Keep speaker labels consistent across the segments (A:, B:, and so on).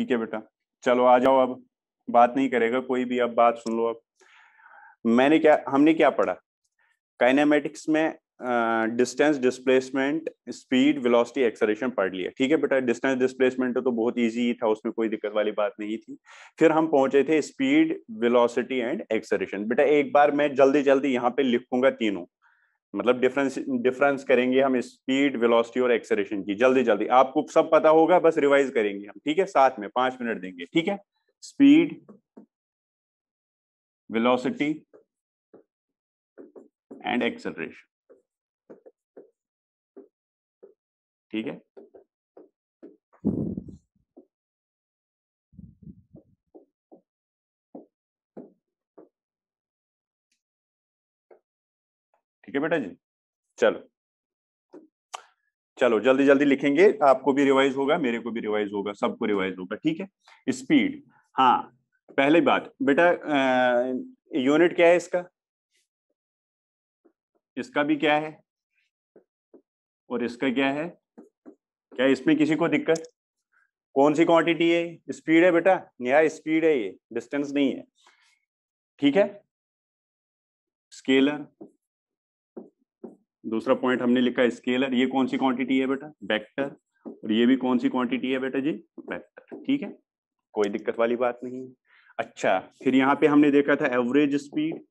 A: ठीक है बेटा, चलो आ जाओ। अब बात नहीं करेगा कोई भी, अब बात सुन लो। अब हमने क्या पढ़ा काइनेमेटिक्स में? Distance, displacement, speed, velocity, acceleration पढ़ लिया। ठीक है बेटा, डिस्टेंस डिस्प्लेसमेंट तो बहुत इजी ही था, उसमें कोई दिक्कत वाली बात नहीं थी। फिर हम पहुंचे थे स्पीड, वेलोसिटी एंड एक्सेलरेशन। बेटा एक बार मैं जल्दी जल्दी यहाँ पे लिखूंगा तीनों, मतलब डिफरेंस डिफरेंस करेंगे हम स्पीड, वेलोसिटी और एक्सेलरेशन की। जल्दी जल्दी आपको सब पता होगा, बस रिवाइज करेंगे हम। ठीक है, साथ में 5 मिनट देंगे। ठीक है, स्पीड, वेलोसिटी एंड एक्सेलरेशन। ठीक है, ठीक है बेटा जी। चलो चलो जल्दी जल्दी लिखेंगे, आपको भी रिवाइज होगा, मेरे को भी रिवाइज होगा, सबको रिवाइज होगा। ठीक है, स्पीड। हाँ, पहली बात बेटा, यूनिट क्या है इसका? इसका भी क्या है और इसका क्या है? क्या इसमें किसी को दिक्कत? कौन सी क्वांटिटी है? स्पीड है बेटा, यह स्पीड है, ये डिस्टेंस नहीं है। ठीक है, स्केलर। दूसरा पॉइंट हमने लिखा स्केलर। ये कौन सी क्वांटिटी है बेटा? वेक्टर। और ये भी कौन सी क्वांटिटी है बेटा जी? वेक्टर। ठीक है, कोई दिक्कत वाली बात नहीं है। अच्छा, फिर यहाँ पे हमने देखा था एवरेज स्पीड।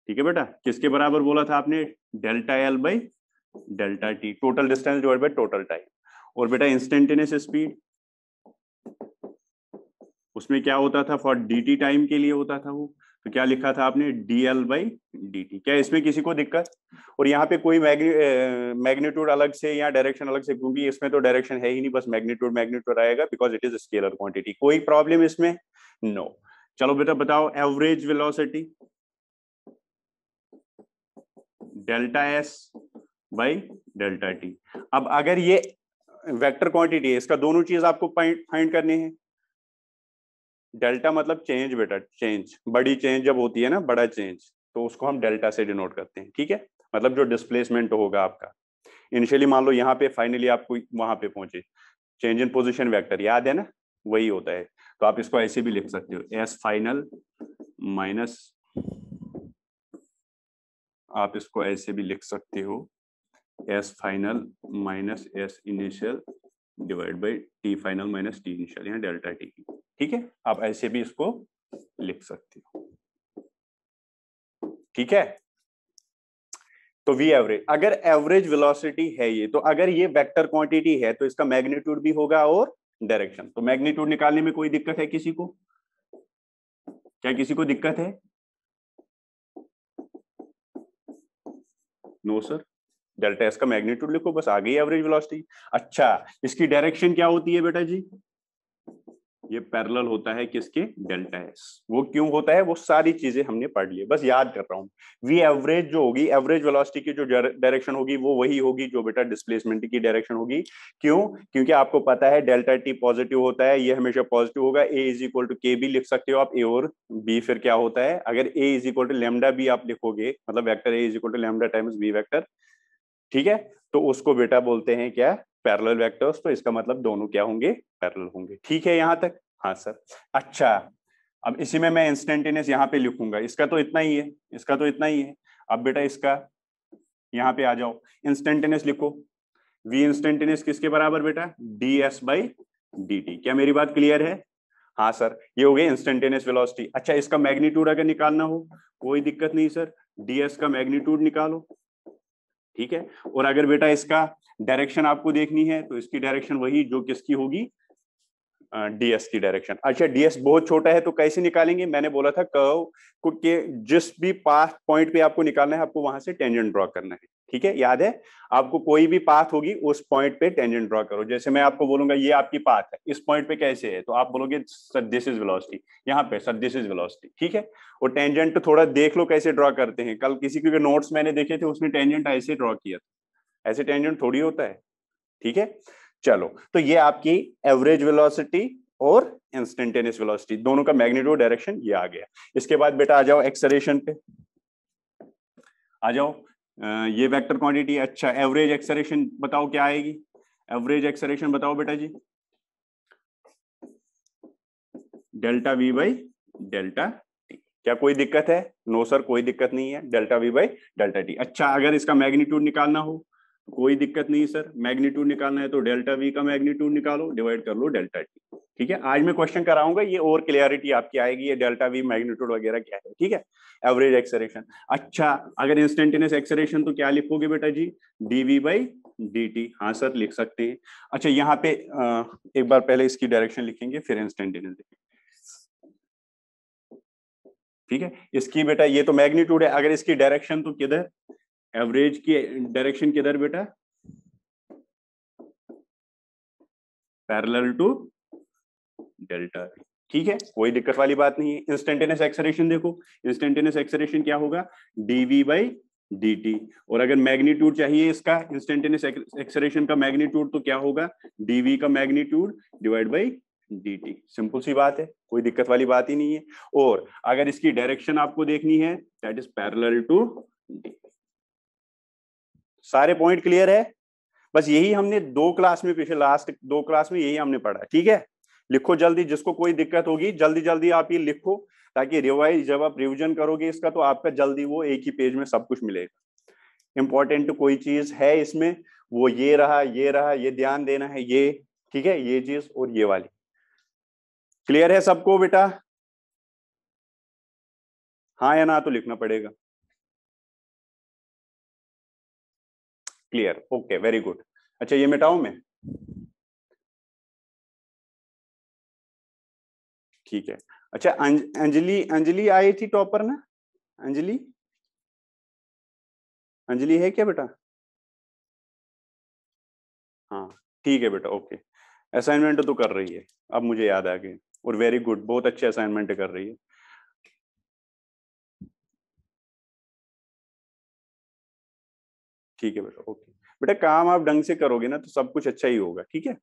A: ठीक है बेटा, किसके बराबर बोला था आपने? Delta L by delta T, total distance divide by total time. और बेटा इंस्टेंटेनियस स्पीड, उसमें क्या होता था? फॉर dt टाइम के लिए होता था वो, तो क्या लिखा था आपने? dl by dt। क्या इसमें किसी को दिक्कत? और यहाँ पे कोई मैग्नीट्यूड अलग से या डायरेक्शन अलग से, क्योंकि इसमें तो डायरेक्शन है ही नहीं, बस मैग्नीट्यूड मैग्नीट्यूड आएगा, because it is scalar quantity. कोई प्रॉब्लम इसमें? नो। चलो बेटा बताओ, average velocity delta S by delta T. अब अगर ये वेक्टर क्वांटिटी है, इसका दोनों चीज आपको फाइंड करने हैं। डेल्टा मतलब चेंज बेटा, चेंज, बड़ी चेंज जब होती है ना, बड़ा चेंज, तो उसको हम डेल्टा से डिनोट करते हैं। ठीक है, मतलब जो डिस्प्लेसमेंट होगा आपका इनिशियली, मान लो यहाँ पे, फाइनली आपको वहां पे पहुंचे, चेंज इन पोजीशन वेक्टर याद है ना, वही होता है। तो आप इसको ऐसे भी लिख सकते हो, एस फाइनल माइनस, आप इसको ऐसे भी लिख सकते हो, S final minus S initial divide by T final minus T initial, यहाँ डेल्टा टी। ठीक है, आप ऐसे भी इसको लिख सकते हो। ठीक है, तो वी एवरेज, अगर एवरेज वेलोसिटी है ये, तो अगर ये वेक्टर क्वांटिटी है तो इसका मैग्नीट्यूड भी होगा और डायरेक्शन। तो मैग्नीट्यूड निकालने में कोई दिक्कत है किसी को? क्या किसी को दिक्कत है? नो सर, डेल्टा एस का मैग्नीट्यूड लिखो बस, आ गई एवरेज वेलोसिटी। अच्छा, इसकी डायरेक्शन क्या होती है बेटा जी? ये पैरेलल होता है किसके? Delta S. वो क्यों होता है? वो सारी चीजें हमने पढ़ ली, बस याद कर रहा हूँ। वी एवरेज जो होगी, एवरेज वेलोसिटी की जो डायरेक्शन होगी वो वही होगी जो बेटा डिस्प्लेसमेंट की डायरेक्शन होगी। क्यों? क्योंकि आपको पता है डेल्टा टी पॉजिटिव होता है, ये हमेशा पॉजिटिव होगा। ए इज इक्वल टू के भी लिख सकते हो आप, ए और बी। फिर क्या होता है, अगर a is equal to lambda b आप लिखोगे, मतलब vector a is equal to lambda times b vector, ठीक है, तो उसको बेटा बोलते हैं क्या? Parallel vectors. तो इसका मतलब दोनों क्या होंगे? पैरेलल होंगे। ठीक है यहां तक? हाँ सर। अच्छा, अब इसी में मैं इंस्टेंटेनियस यहाँ पे लिखूंगा, इसका तो इतना ही है, इसका तो इतना ही है। अब बेटा इसका यहाँ पे आ जाओ, इंस्टेंटेनियस लिखो। वी इंस्टेंटेनियस किसके बराबर बेटा? D S by D T. क्या मेरी बात क्लियर है? हाँ सर, ये हो गई इंस्टेंटेनियस वेलोसिटी। अच्छा, इसका मैग्नीट्यूड अगर निकालना हो, कोई दिक्कत नहीं सर, डी एस का मैग्नीट्यूड निकालो। ठीक है, और अगर बेटा इसका डायरेक्शन आपको देखनी है, तो इसकी डायरेक्शन वही जो किसकी होगी? डीएस की डायरेक्शन। अच्छा, डीएस बहुत छोटा है तो कैसे निकालेंगे? मैंने बोला था कर्व को के जिस भी पाथ पॉइंट पे आपको निकालना है, आपको वहां से टेंजेंट ड्रॉ करना है। ठीक है, याद है? आपको कोई भी पाथ होगी उस पॉइंट पे टेंजेंट ड्रॉ करो। जैसे मैं आपको बोलूंगा ये आपकी पाथ है, इस पॉइंट पे कैसे है, तो आप बोलोगे सर दिस इज वेलोसिटी, यहाँ पे सर दिस इज वेलोसिटी। ठीक है, और टेंजेंट थोड़ा देख लो कैसे ड्रॉ करते हैं। कल किसी के नोट्स मैंने देखे थे, उसने टेंजेंट ऐसे ड्रॉ किया था, ऐसे टेंजेंट थोड़ी होता है। ठीक है, चलो, तो ये आपकी एवरेज वेलोसिटी और इंस्टेंटेनियस वेलोसिटी दोनों का मैग्नीट्यूड डायरेक्शन ये आ गया। इसके बाद बेटा आ जाओ एक्सेलरेशन पे, आ जाओ। ये वेक्टर क्वांटिटी। अच्छा, एवरेज एक्सेलरेशन बताओ क्या आएगी? एवरेज एक्सेलरेशन बताओ बेटा जी। Delta v by delta t. क्या कोई दिक्कत है? नो सर, कोई दिक्कत नहीं है, delta v by delta T. अच्छा, अगर इसका मैग्नीट्यूड निकालना हो कोई दिक्कत नहीं सर, मैग्नीट्यूड निकालना है तो डेल्टा वी का मैग्नीट्यूड निकालो, डिवाइड कर लो डेल्टा टी। ठीक है, आज मैं क्वेश्चन कराऊंगा, ये और क्लियरिटी आपकी आएगी, ये डेल्टा वी मैग्नीट्यूड वगैरह क्या है। ठीक है, एवरेज एक्सेलरेशन। अच्छा, अगर इंस्टेंटेनियस एक्सेलरेशन तो क्या लिखोगे बेटा जी? Dv by dt। हाँ सर, लिख सकते हैं। अच्छा, यहाँ पे एक बार पहले इसकी डायरेक्शन लिखेंगे फिर इंस्टेंटेनियस लिखेंगे। ठीक है, इसकी बेटा ये तो मैग्नीट्यूड है, अगर इसकी डायरेक्शन तो किधर? एवरेज की डायरेक्शन किधर बेटा? Parallel to delta. ठीक है, कोई दिक्कत वाली बात नहीं है। इंस्टेंटेनियस एक्सेलरेशन देखो, इंस्टेंटेनियस एक्सेलरेशन क्या होगा? Dv by dt। और अगर मैग्नीट्यूड चाहिए इसका, इंस्टेंटेनियस एक्सेलरेशन का मैग्नीट्यूड, तो क्या होगा? डीवी का magnitude divide by dt। Simple सी बात है, कोई दिक्कत वाली बात ही नहीं है। और अगर इसकी डायरेक्शन आपको देखनी है, that is parallel to dt। सारे पॉइंट क्लियर है? बस यही हमने दो क्लास में, पिछले लास्ट दो क्लास में यही हमने पढ़ा। ठीक है, लिखो जल्दी, जिसको कोई दिक्कत होगी जल्दी जल्दी आप ये लिखो, ताकि रिवाइज जब आप रिवीजन करोगे इसका तो आपका जल्दी वो एक ही पेज में सब कुछ मिलेगा। इंपॉर्टेंट कोई चीज है इसमें, वो ये रहा, ये रहा, ये ध्यान देना है ये। ठीक है, ये चीज और ये वाली क्लियर है सबको बेटा? हाँ या ना तो लिखना पड़ेगा। Clear, okay, very good. अच्छा, ये मिटाऊं मैं? ठीक है। अच्छा, अंजलि, अंजलि आई थी टॉपर ना? अंजलि, अंजलि है क्या बेटा? हाँ, ठीक है बेटा, ओके। असाइनमेंट तो कर रही है, अब मुझे याद आ गया। और वेरी गुड, बहुत अच्छे असाइनमेंट कर रही है। ठीक है बेटा, ओके। बेटा काम आप ढंग से करोगे ना तो सब कुछ अच्छा ही होगा। ठीक है,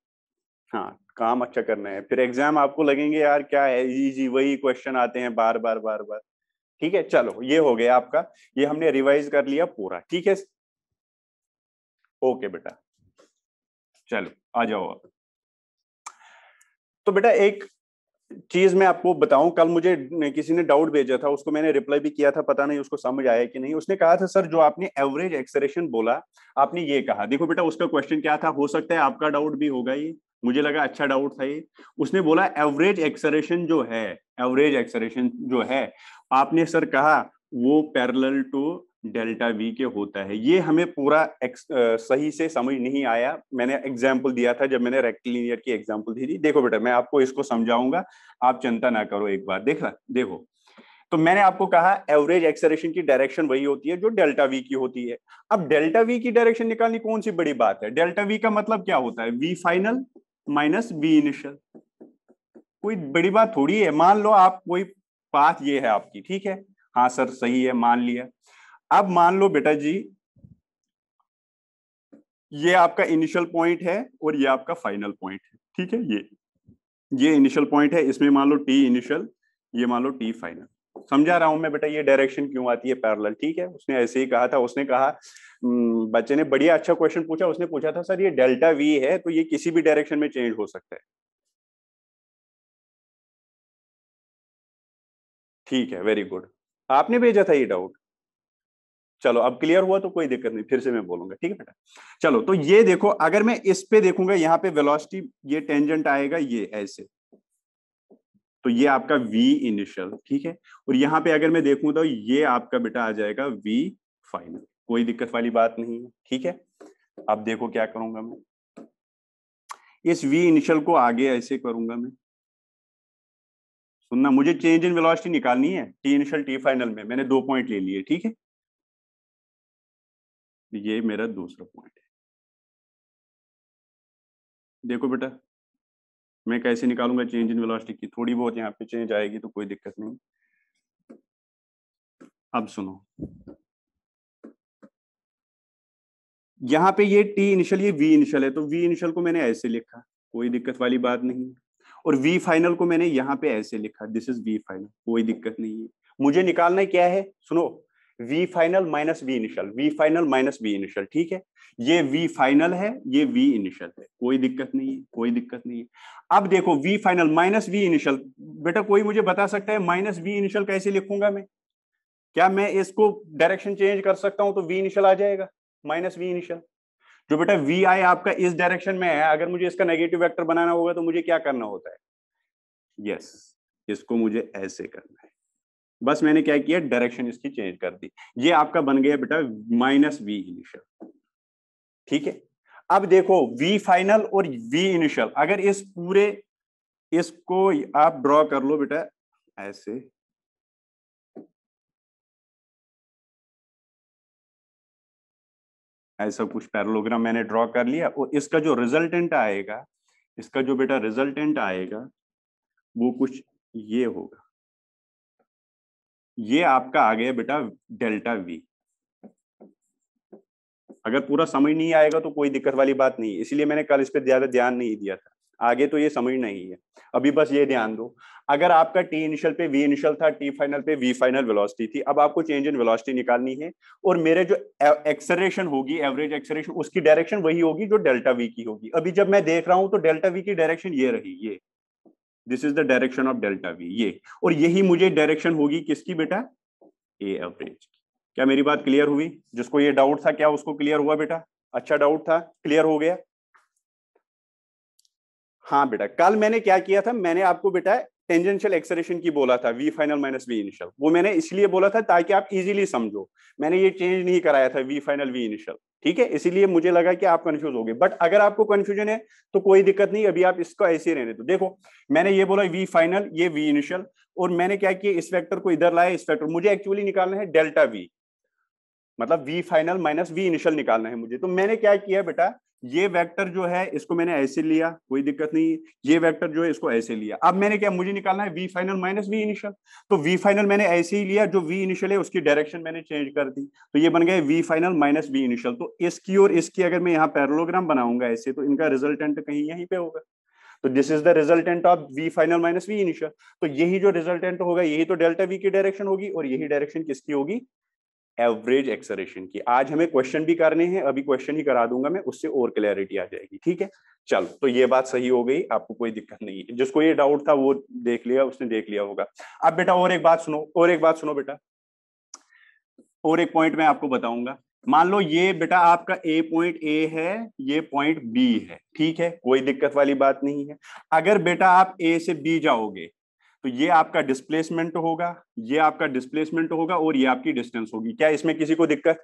A: हाँ, काम अच्छा करना है, फिर एग्जाम आपको लगेंगे यार क्या है, इजी वही क्वेश्चन आते हैं बार बार बार बार। ठीक है, चलो ये हो गया आपका, ये हमने रिवाइज कर लिया पूरा। ठीक है, ओके बेटा, चलो आ जाओ आप। तो बेटा एक चीज मैं आपको बताऊं, कल मुझे किसी ने डाउट भेजा था, उसको मैंने रिप्लाई भी किया था, पता नहीं उसको समझ आया कि नहीं। उसने कहा था सर जो आपने एवरेज एक्सेलरेशन बोला, आपने ये कहा, देखो बेटा उसका क्वेश्चन क्या था, हो सकता है आपका डाउट भी होगा ये, मुझे लगा अच्छा डाउट था ये। उसने बोला एवरेज एक्सेलरेशन जो है, एवरेज एक्सेलरेशन जो है, आपने सर कहा वो पैरेलल टू डेल्टा वी के होता है। ये हमें पूरा सही से समझ नहीं आया। मैंने एग्जाम्पल दिया था जब मैंने रेक्टिलिनियर की एग्जाम्पल दी थी। देखो बेटा मैं आपको इसको समझाऊंगा, आप चिंता ना करो, एक बार देखो। तो मैंने आपको कहा एवरेज एक्सेलरेशन की डायरेक्शन वही होती है जो डेल्टा वी की होती है। अब डेल्टा वी की डायरेक्शन निकालनी कौन सी बड़ी बात है? डेल्टा वी का मतलब क्या होता है? V final minus v initial. कोई बड़ी बात थोड़ी है। मान लो आप कोई पाथ ये है आपकी, ठीक है, हाँ सर सही है, मान लिया। अब मान लो बेटा जी ये आपका इनिशियल पॉइंट है और ये आपका फाइनल पॉइंट है। ठीक है, ये इनिशियल पॉइंट है, इसमें मान लो टी इनिशियल, ये मान लो टी फाइनल। समझा रहा हूं मैं बेटा, ये डायरेक्शन क्यों आती है पैरेलल। ठीक है, उसने ऐसे ही कहा था। उसने कहा बच्चे ने बढ़िया अच्छा क्वेश्चन पूछा, उसने पूछा था सर ये डेल्टा वी है तो ये किसी भी डायरेक्शन में चेंज हो सकता है। ठीक है, वेरी गुड, आपने भेजा था ये डाउट। चलो अब क्लियर हुआ तो कोई दिक्कत नहीं, फिर से मैं बोलूंगा। ठीक है बेटा, चलो तो ये देखो, अगर मैं इस पे देखूंगा यहाँ पे वेलोसिटी, ये टेंजेंट आएगा ये ऐसे, तो ये आपका v इनिशियल। ठीक है, और यहाँ पे अगर मैं देखूं तो ये आपका बेटा आ जाएगा v फाइनल। कोई दिक्कत वाली बात नहीं है। ठीक है, अब देखो क्या करूंगा मैं, इस v इनिशियल को आगे ऐसे करूंगा मैं। सुनना, मुझे चेंज इन वेलोसिटी निकालनी है t इनिशियल t फाइनल में। मैंने 2 पॉइंट ले लिए। ठीक है, ये मेरा दूसरा पॉइंट है। देखो बेटा मैं कैसे निकालूंगा चेंज इन वेलोसिटी की, थोड़ी बहुत यहाँ पे चेंज आएगी तो कोई दिक्कत नहीं। अब सुनो, यहाँ पे ये टी इनिशियल, ये वी इनिशियल है, तो वी इनिशियल को मैंने ऐसे लिखा, कोई दिक्कत वाली बात नहीं। और वी फाइनल को मैंने यहाँ पे ऐसे लिखा, दिस इज वी फाइनल, कोई दिक्कत नहीं है। मुझे निकालना क्या है, सुनो, v final minus v initial, v final minus v initial, ठीक है। ये वी फाइनल है, ये वी इनिशियल है, कोई दिक्कत नहीं है, कोई दिक्कत नहीं है। अब देखो v final minus v initial, बेटा कोई मुझे बता सकता है माइनस वी इनिशियल कैसे लिखूंगा मैं? क्या मैं इसको डायरेक्शन चेंज कर सकता हूं तो वी इनिशियल आ जाएगा माइनस वी इनिशियल? जो बेटा वी आई आपका इस डायरेक्शन में है, अगर मुझे इसका नेगेटिव वेक्टर बनाना होगा तो मुझे क्या करना होता है? यस, इसको मुझे ऐसे करना है। बस मैंने क्या किया, डायरेक्शन इसकी चेंज कर दी। ये आपका बन गया बेटा माइनस वी इनिशियल, ठीक है। अब देखो वी फाइनल और वी इनिशियल, अगर इस पूरे इसको आप ड्रॉ कर लो बेटा ऐसे, ऐसा कुछ पैरेललोग्राम मैंने ड्रॉ कर लिया, और इसका जो रिजल्टेंट आएगा, इसका जो बेटा रिजल्टेंट आएगा वो कुछ ये होगा। ये आपका आ गया बेटा डेल्टा वी। अगर पूरा समझ नहीं आएगा तो कोई दिक्कत वाली बात नहीं है, इसीलिए मैंने कल इस पर ज्यादा ध्यान नहीं दिया था। आगे तो ये समझना ही है, अभी बस ये ध्यान दो। अगर आपका टी इनिशियल पे वी इनिशियल था, टी फाइनल पे वी फाइनल वेलोसिटी थी, अब आपको चेंज इन वेलोसिटी निकालनी है, और मेरे जो एक्सेलरेशन होगी, एवरेज एक्सेलरेशन, उसकी डायरेक्शन वही होगी जो डेल्टा वी की होगी। अभी जब मैं देख रहा हूं तो डेल्टा वी की डायरेक्शन ये रही, ये this is the direction of delta we, ये, और यही मुझे डायरेक्शन होगी किसकी बेटा? ए एवरेज। क्या मेरी बात क्लियर हुई? जिसको ये डाउट था क्या उसको क्लियर हुआ बेटा? अच्छा डाउट था, क्लियर हो गया? हाँ बेटा, कल मैंने क्या किया था, मैंने आपको बेटा टेंजेंशियल एक्सेलरेशन की बोला था, v final minus v initial, वो मैंने इसलिए बोला था ताकि आप इजीली समझो। मैंने ये चेंज नहीं कराया था वी फाइनल वी इनिशियल, ठीक है, इसीलिए मुझे लगा कि आप कंफ्यूज हो गए। बट अगर आपको कंफ्यूजन है तो कोई दिक्कत नहीं, अभी आप इसको ऐसे ही रहने दो। देखो मैंने ये बोला वी फाइनल, ये वी इनिशियल, और मैंने क्या किया, इस वेक्टर को इधर लाया, इस वेक्टर मुझे एक्चुअली निकालना है डेल्टा वी, मतलब v final minus v initial निकालना है मुझे। तो मैंने क्या किया बेटा, ये वेक्टर जो है इसको मैंने ऐसे लिया, कोई दिक्कत नहीं है, ये वेक्टर जो है इसको ऐसे लिया। अब मैंने क्या, मुझे निकालना है v final minus v initial, तो वी फाइनल मैंने ऐसे ही लिया, जो वी इनिशियल है उसकी डायरेक्शन मैंने चेंज कर दी, तो ये बन गया v final minus v initial. तो इसकी और इसकी अगर मैं यहाँ पैरेललोग्राम बनाऊंगा ऐसे, तो इनका रिजल्टेंट कहीं यहीं पे होगा। तो this is the resultant of v final minus v initial. तो यही जो रिजल्टेंट होगा, यही तो डेल्टा वी की डायरेक्शन होगी, और यही डायरेक्शन किसकी होगी? एवरेज एक्सेलरेशन की। आज हमें क्वेश्चन भी करने हैं, अभी क्वेश्चन ही करा दूंगा मैं, उससे और क्लैरिटी आ जाएगी, ठीक है। चलो, तो ये बात सही हो गई, आपको कोई दिक्कत नहीं है। जिसको ये डाउट था वो देख लिया, उसने देख लिया होगा। अब बेटा और एक बात सुनो, और एक बात सुनो बेटा, और एक पॉइंट मैं आपको बताऊंगा। मान लो ये बेटा आपका ए पॉइंट ए है, ये पॉइंट बी है, ठीक है, कोई दिक्कत वाली बात नहीं है। अगर बेटा आप ए से बी जाओगे तो ये आपका डिस्प्लेसमेंट होगा, ये आपका डिस्प्लेसमेंट होगा, और ये आपकी डिस्टेंस होगी। क्या इसमें किसी को दिक्कत?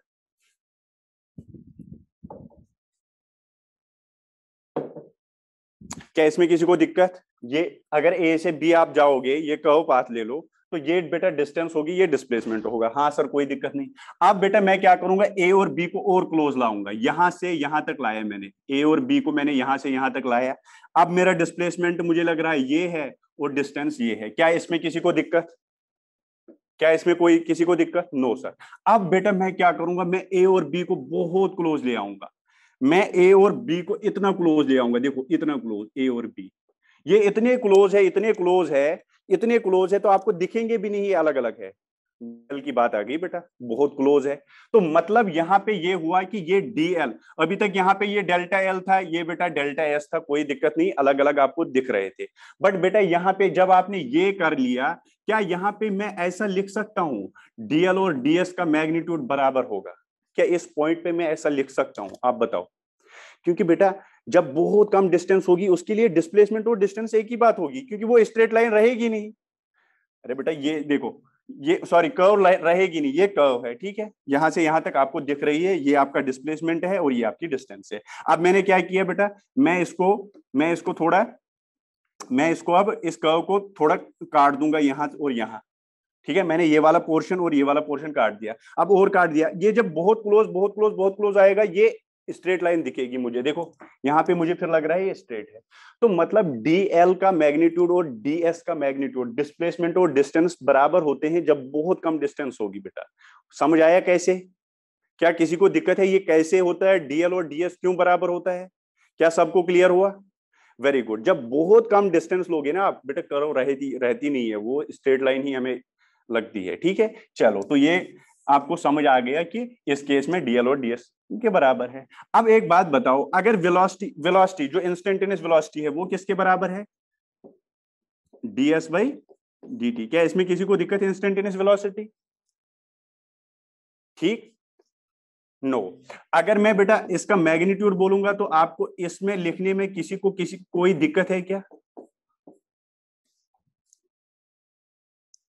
A: क्या इसमें किसी को दिक्कत? ये अगर ए से बी आप जाओगे, ये कर्व पाथ ले लो, तो ये बेटा डिस्टेंस होगी, ये डिस्प्लेसमेंट होगा। हाँ सर कोई दिक्कत नहीं। अब बेटा मैं क्या करूंगा, ए और बी को और क्लोज लाऊंगा, यहां से यहां तक लाया मैंने, ए और बी को मैंने यहां से यहां तक लाया। अब मेरा डिस्प्लेसमेंट मुझे लग रहा है ये है, और डिस्टेंस ये है। क्या इसमें किसी को दिक्कत? क्या इसमें कोई किसी को दिक्कत? No sir. अब बेटा मैं क्या करूंगा, मैं ए और बी को बहुत क्लोज ले आऊंगा। मैं ए और बी को इतना क्लोज ले आऊंगा, देखो इतना क्लोज, ए और बी ये इतने क्लोज है, इतने क्लोज है, इतने क्लोज है, तो आपको दिखेंगे भी नहीं ये अलग अलग है। एल की बात आ गई बेटा, बहुत क्लोज है। तो मतलब यहां पे ये हुआ कि ये डीएल, अभी तक यहां पे ये डेल्टा एल था, ये बेटा डेल्टा एस था, कोई दिक्कत नहीं, अलग अलग आपको दिख रहे थे। बट बेटा यहां पे जब आपने ये कर लिया, क्या यहां पे मैं ऐसा लिख सकता हूं डीएल और डीएस का मैग्नीट्यूड बराबर होगा? क्या इस पॉइंट पे मैं ऐसा लिख सकता हूं? आप बताओ। क्योंकि बेटा जब बहुत कम डिस्टेंस होगी उसके लिए डिस्प्लेसमेंट और डिस्टेंस एक ही बात होगी, क्योंकि वो स्ट्रेट लाइन रहेगी नहीं। अरे बेटा ये देखो, ये सॉरी कर्व रहेगी नहीं, ये कर्व है, ठीक है, यहां से यहां तक आपको दिख रही है, ये आपका डिस्प्लेसमेंट है और ये आपकी डिस्टेंस है। अब मैंने क्या किया बेटा, मैं इसको अब इस कर्व को थोड़ा काट दूंगा यहां और यहां, ठीक है, मैंने ये वाला पोर्शन और ये वाला पोर्शन काट दिया। अब और काट दिया, ये जब बहुत क्लोज बहुत क्लोज बहुत क्लोज आएगा, ये स्ट्रेट लाइन दिखेगी मुझे। देखो यहां पे मुझे फिर लग रहा है ये स्ट्रेट है। तो मतलब डीएल का मैग्नीट्यूड और डीएस का मैग्नीट्यूड, डिस्प्लेसमेंट और डिस्टेंस बराबर होते हैं जब बहुत कम डिस्टेंस होगी बेटा। समझ आया कैसे? क्या किसी को दिक्कत है ये कैसे होता है, डीएल और डीएस क्यों बराबर होता है? क्या सबको क्लियर हुआ? Very good. जब बहुत कम डिस्टेंस लोगे ना आप बेटा, कर्व रहती नहीं है, वो स्ट्रेट लाइन ही हमें लगती है, ठीक है। चलो, तो ये आपको समझ आ गया कि इस केस में डीएल और डीएस के बराबर है। अब एक बात बताओ, अगर वेलोसिटी जो इंस्टेंटेनियस वेलोसिटी है वो किसके बराबर है? DS by dt। क्या इसमें किसी को दिक्कत है इंस्टेंटेनियस वेलोसिटी? ठीक, नो। अगर मैं बेटा इसका मैग्नीट्यूड बोलूंगा तो आपको इसमें लिखने में किसी कोई दिक्कत है क्या?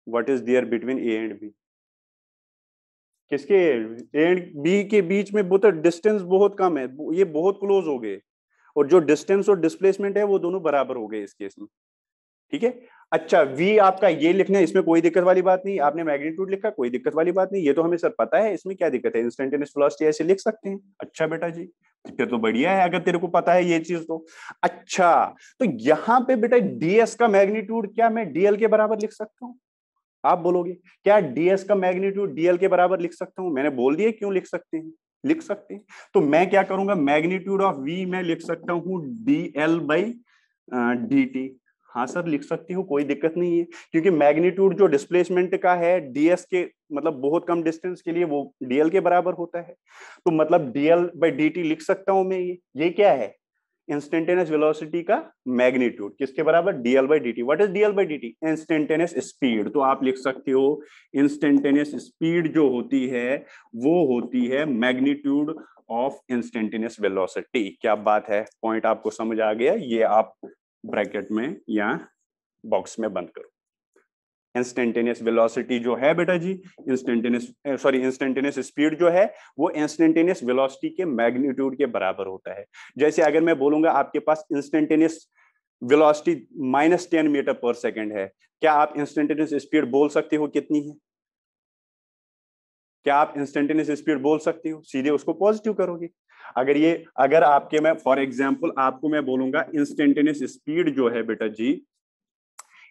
A: What is there between A and B? किसके ए एंड बी के बीच में वो तो डिस्टेंस बहुत कम है, ये बहुत क्लोज हो गए, और जो डिस्टेंस और डिस्प्लेसमेंट है वो दोनों बराबर हो गए इस केस में। ठीक है। अच्छा, v आपका ये लिखना है, इसमें कोई दिक्कत वाली बात नहीं। आपने मैग्नीट्यूड लिखा, कोई दिक्कत वाली बात नहीं, ये तो हमें सर पता है, इसमें क्या दिक्कत है? इंस्टेंटेनियस वेलोसिटी ऐसे लिख सकते हैं। अच्छा बेटा जी, फिर तो बढ़िया है अगर तेरे को पता है ये चीज तो। अच्छा, तो यहां पे बेटा ds का मैग्नीट्यूड क्या मैं dl के बराबर लिख सकता हूं? आप बोलोगे क्या ds का मैग्नीट्यूड dl के बराबर लिख सकता हूं? मैंने बोल दिया क्यों लिख सकते हैं, लिख सकते हैं। तो मैं क्या करूंगा, मैग्नीट्यूड ऑफ v मैं लिख सकता हूं dl बाई dt। हाँ सर लिख सकती हूँ, कोई दिक्कत नहीं है, क्योंकि मैग्नीट्यूड जो डिस्प्लेसमेंट का है ds के मतलब बहुत कम डिस्टेंस के लिए वो dl के बराबर होता है। तो मतलब dl बाई dt लिख सकता हूं मैं। ये क्या है? इंस्टेंटेनियस वेलोसिटी का मैग्नीट्यूड किसके बराबर? dl by dt। What is dl by dt? Instantaneous speed. तो आप लिख सकते हो इंस्टेंटेनियस स्पीड जो होती है वो होती है मैग्नीट्यूड ऑफ इंस्टेंटेनियस वेलोसिटी। क्या बात है, पॉइंट आपको समझ आ गया? ये आप ब्रैकेट में या बॉक्स में बंद करो। इंस्टेंटेनियस वेलोसिटी जो है बेटा जी, इंस्टेंटेनियस स्पीड जो है वो इंस्टेंटेनियस वेलोसिटी के मैग्नीट्यूड के बराबर होता है। जैसे अगर मैं बोलूंगा आपके पास इंस्टेंटेनियस वेलोसिटी -10 मीटर पर सेकंड है, क्या आप इंस्टेंटेनियस स्पीड बोल सकते हो कितनी है? क्या आप इंस्टेंटेनियस स्पीड बोल सकते हो? सीधे उसको पॉजिटिव करोगे। अगर आपके मैं फॉर एग्जांपल आपको मैं बोलूंगा इंस्टेंटेनियस स्पीड जो है बेटा जी,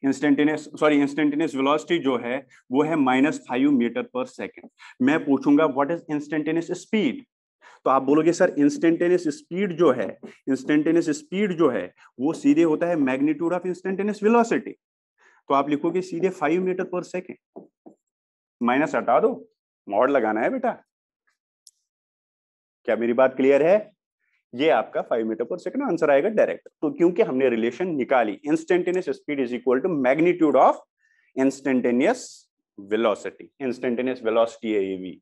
A: इंस्टेंटेनियस वेलोसिटी जो है वो है -5 मीटर पर सेकंड। मैं पूछूंगा व्हाट इज इंस्टेंटेनियस स्पीड, तो आप बोलोगे सर इंस्टेंटेनियस स्पीड जो है वो सीधे होता है मैग्नीट्यूड ऑफ इंस्टेंटेनियस वेलोसिटी। तो आप लिखोगे सीधे 5 मीटर पर सेकंड। माइनस हटा दो, मॉड लगाना है बेटा। क्या मेरी बात क्लियर है? ये आपका 5 मीटर पर सेकंड आंसर आएगा डायरेक्ट। तो क्योंकि हमने रिलेशन निकाली, instantaneous speed is equal to magnitude of instantaneous velocity. Instantaneous velocity है ये v,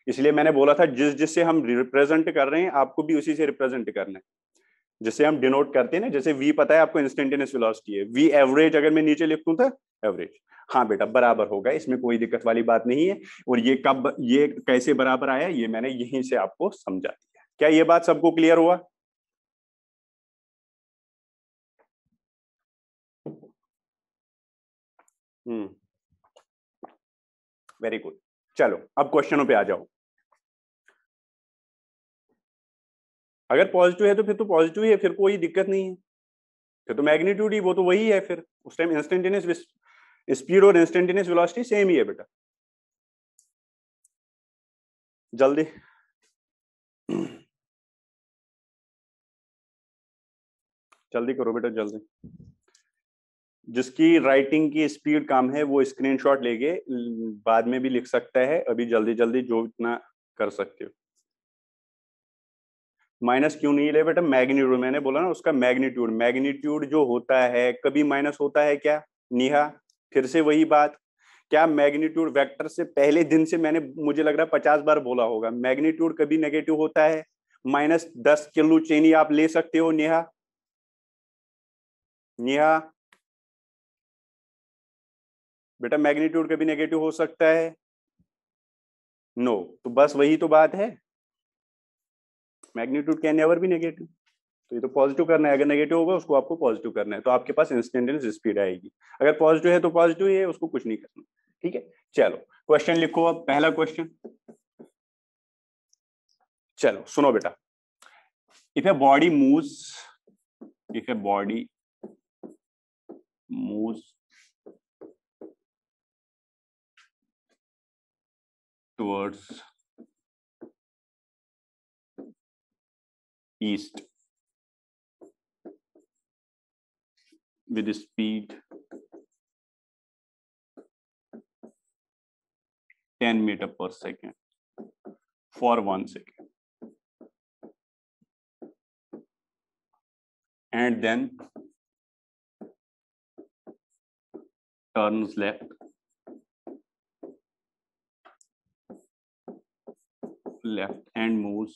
A: इसलिए मैंने बोला था जिससे हम रिप्रेजेंट कर रहे हैं आपको भी उसी से रिप्रेजेंट करना है, जिससे हम डिनोट करते हैं ना। जैसे v पता है आपको इंस्टेंटेनियस वेलोसिटी है, v एवरेज अगर मैं नीचे लिख दूं तो एवरेज। हाँ बेटा बराबर होगा, इसमें कोई दिक्कत वाली बात नहीं है। और ये कैसे बराबर आया ये मैंने यहीं से आपको समझा दिया। क्या ये बात सबको क्लियर हुआ? Very good. चलो अब क्वेश्चनों पे आ जाओ। अगर पॉजिटिव है तो फिर तो पॉजिटिव ही है, फिर कोई दिक्कत नहीं है, फिर तो मैग्नीट्यूड ही वो तो वही है। फिर उस टाइम इंस्टेंटेनियस स्पीड और इंस्टेंटेनियस वेलोसिटी सेम ही है बेटा। जल्दी जल्दी करो बेटा जल्दी। जिसकी राइटिंग की स्पीड कम है वो स्क्रीनशॉट लेके बाद में भी लिख सकता है, अभी जल्दी जल्दी जो इतना कर सकते हो। माइनस क्यों नहीं ले बेटा? मैग्नीट्यूड मैंने बोला ना, उसका मैग्नीट्यूड जो होता है कभी माइनस होता है क्या नेहा? फिर से वही बात, क्या मैग्नीट्यूड वेक्टर से पहले दिन से मैंने मुझे लग रहा है 50 बार बोला होगा, मैग्नीट्यूड कभी नेगेटिव होता है? -10 किलो चीनी आप ले सकते हो नेहा। नेहा बेटा मैग्नीट्यूड कभी नेगेटिव हो सकता है? नो। तो बस वही तो बात है, magnitude can never be negative. तो ये तो पॉजिटिव करना है, अगर नेगेटिव होगा उसको आपको पॉजिटिव करना है, तो आपके पास इंस्टेंटेनियस स्पीड आएगी। अगर पॉजिटिव है तो पॉजिटिव ही है, उसको कुछ नहीं करना। ठीक है, चलो क्वेश्चन लिखो। अब पहला क्वेश्चन, चलो सुनो बेटा। If a body moves if a body moves towards east with speed 10 meter per second for 1 second, and then turns left and moves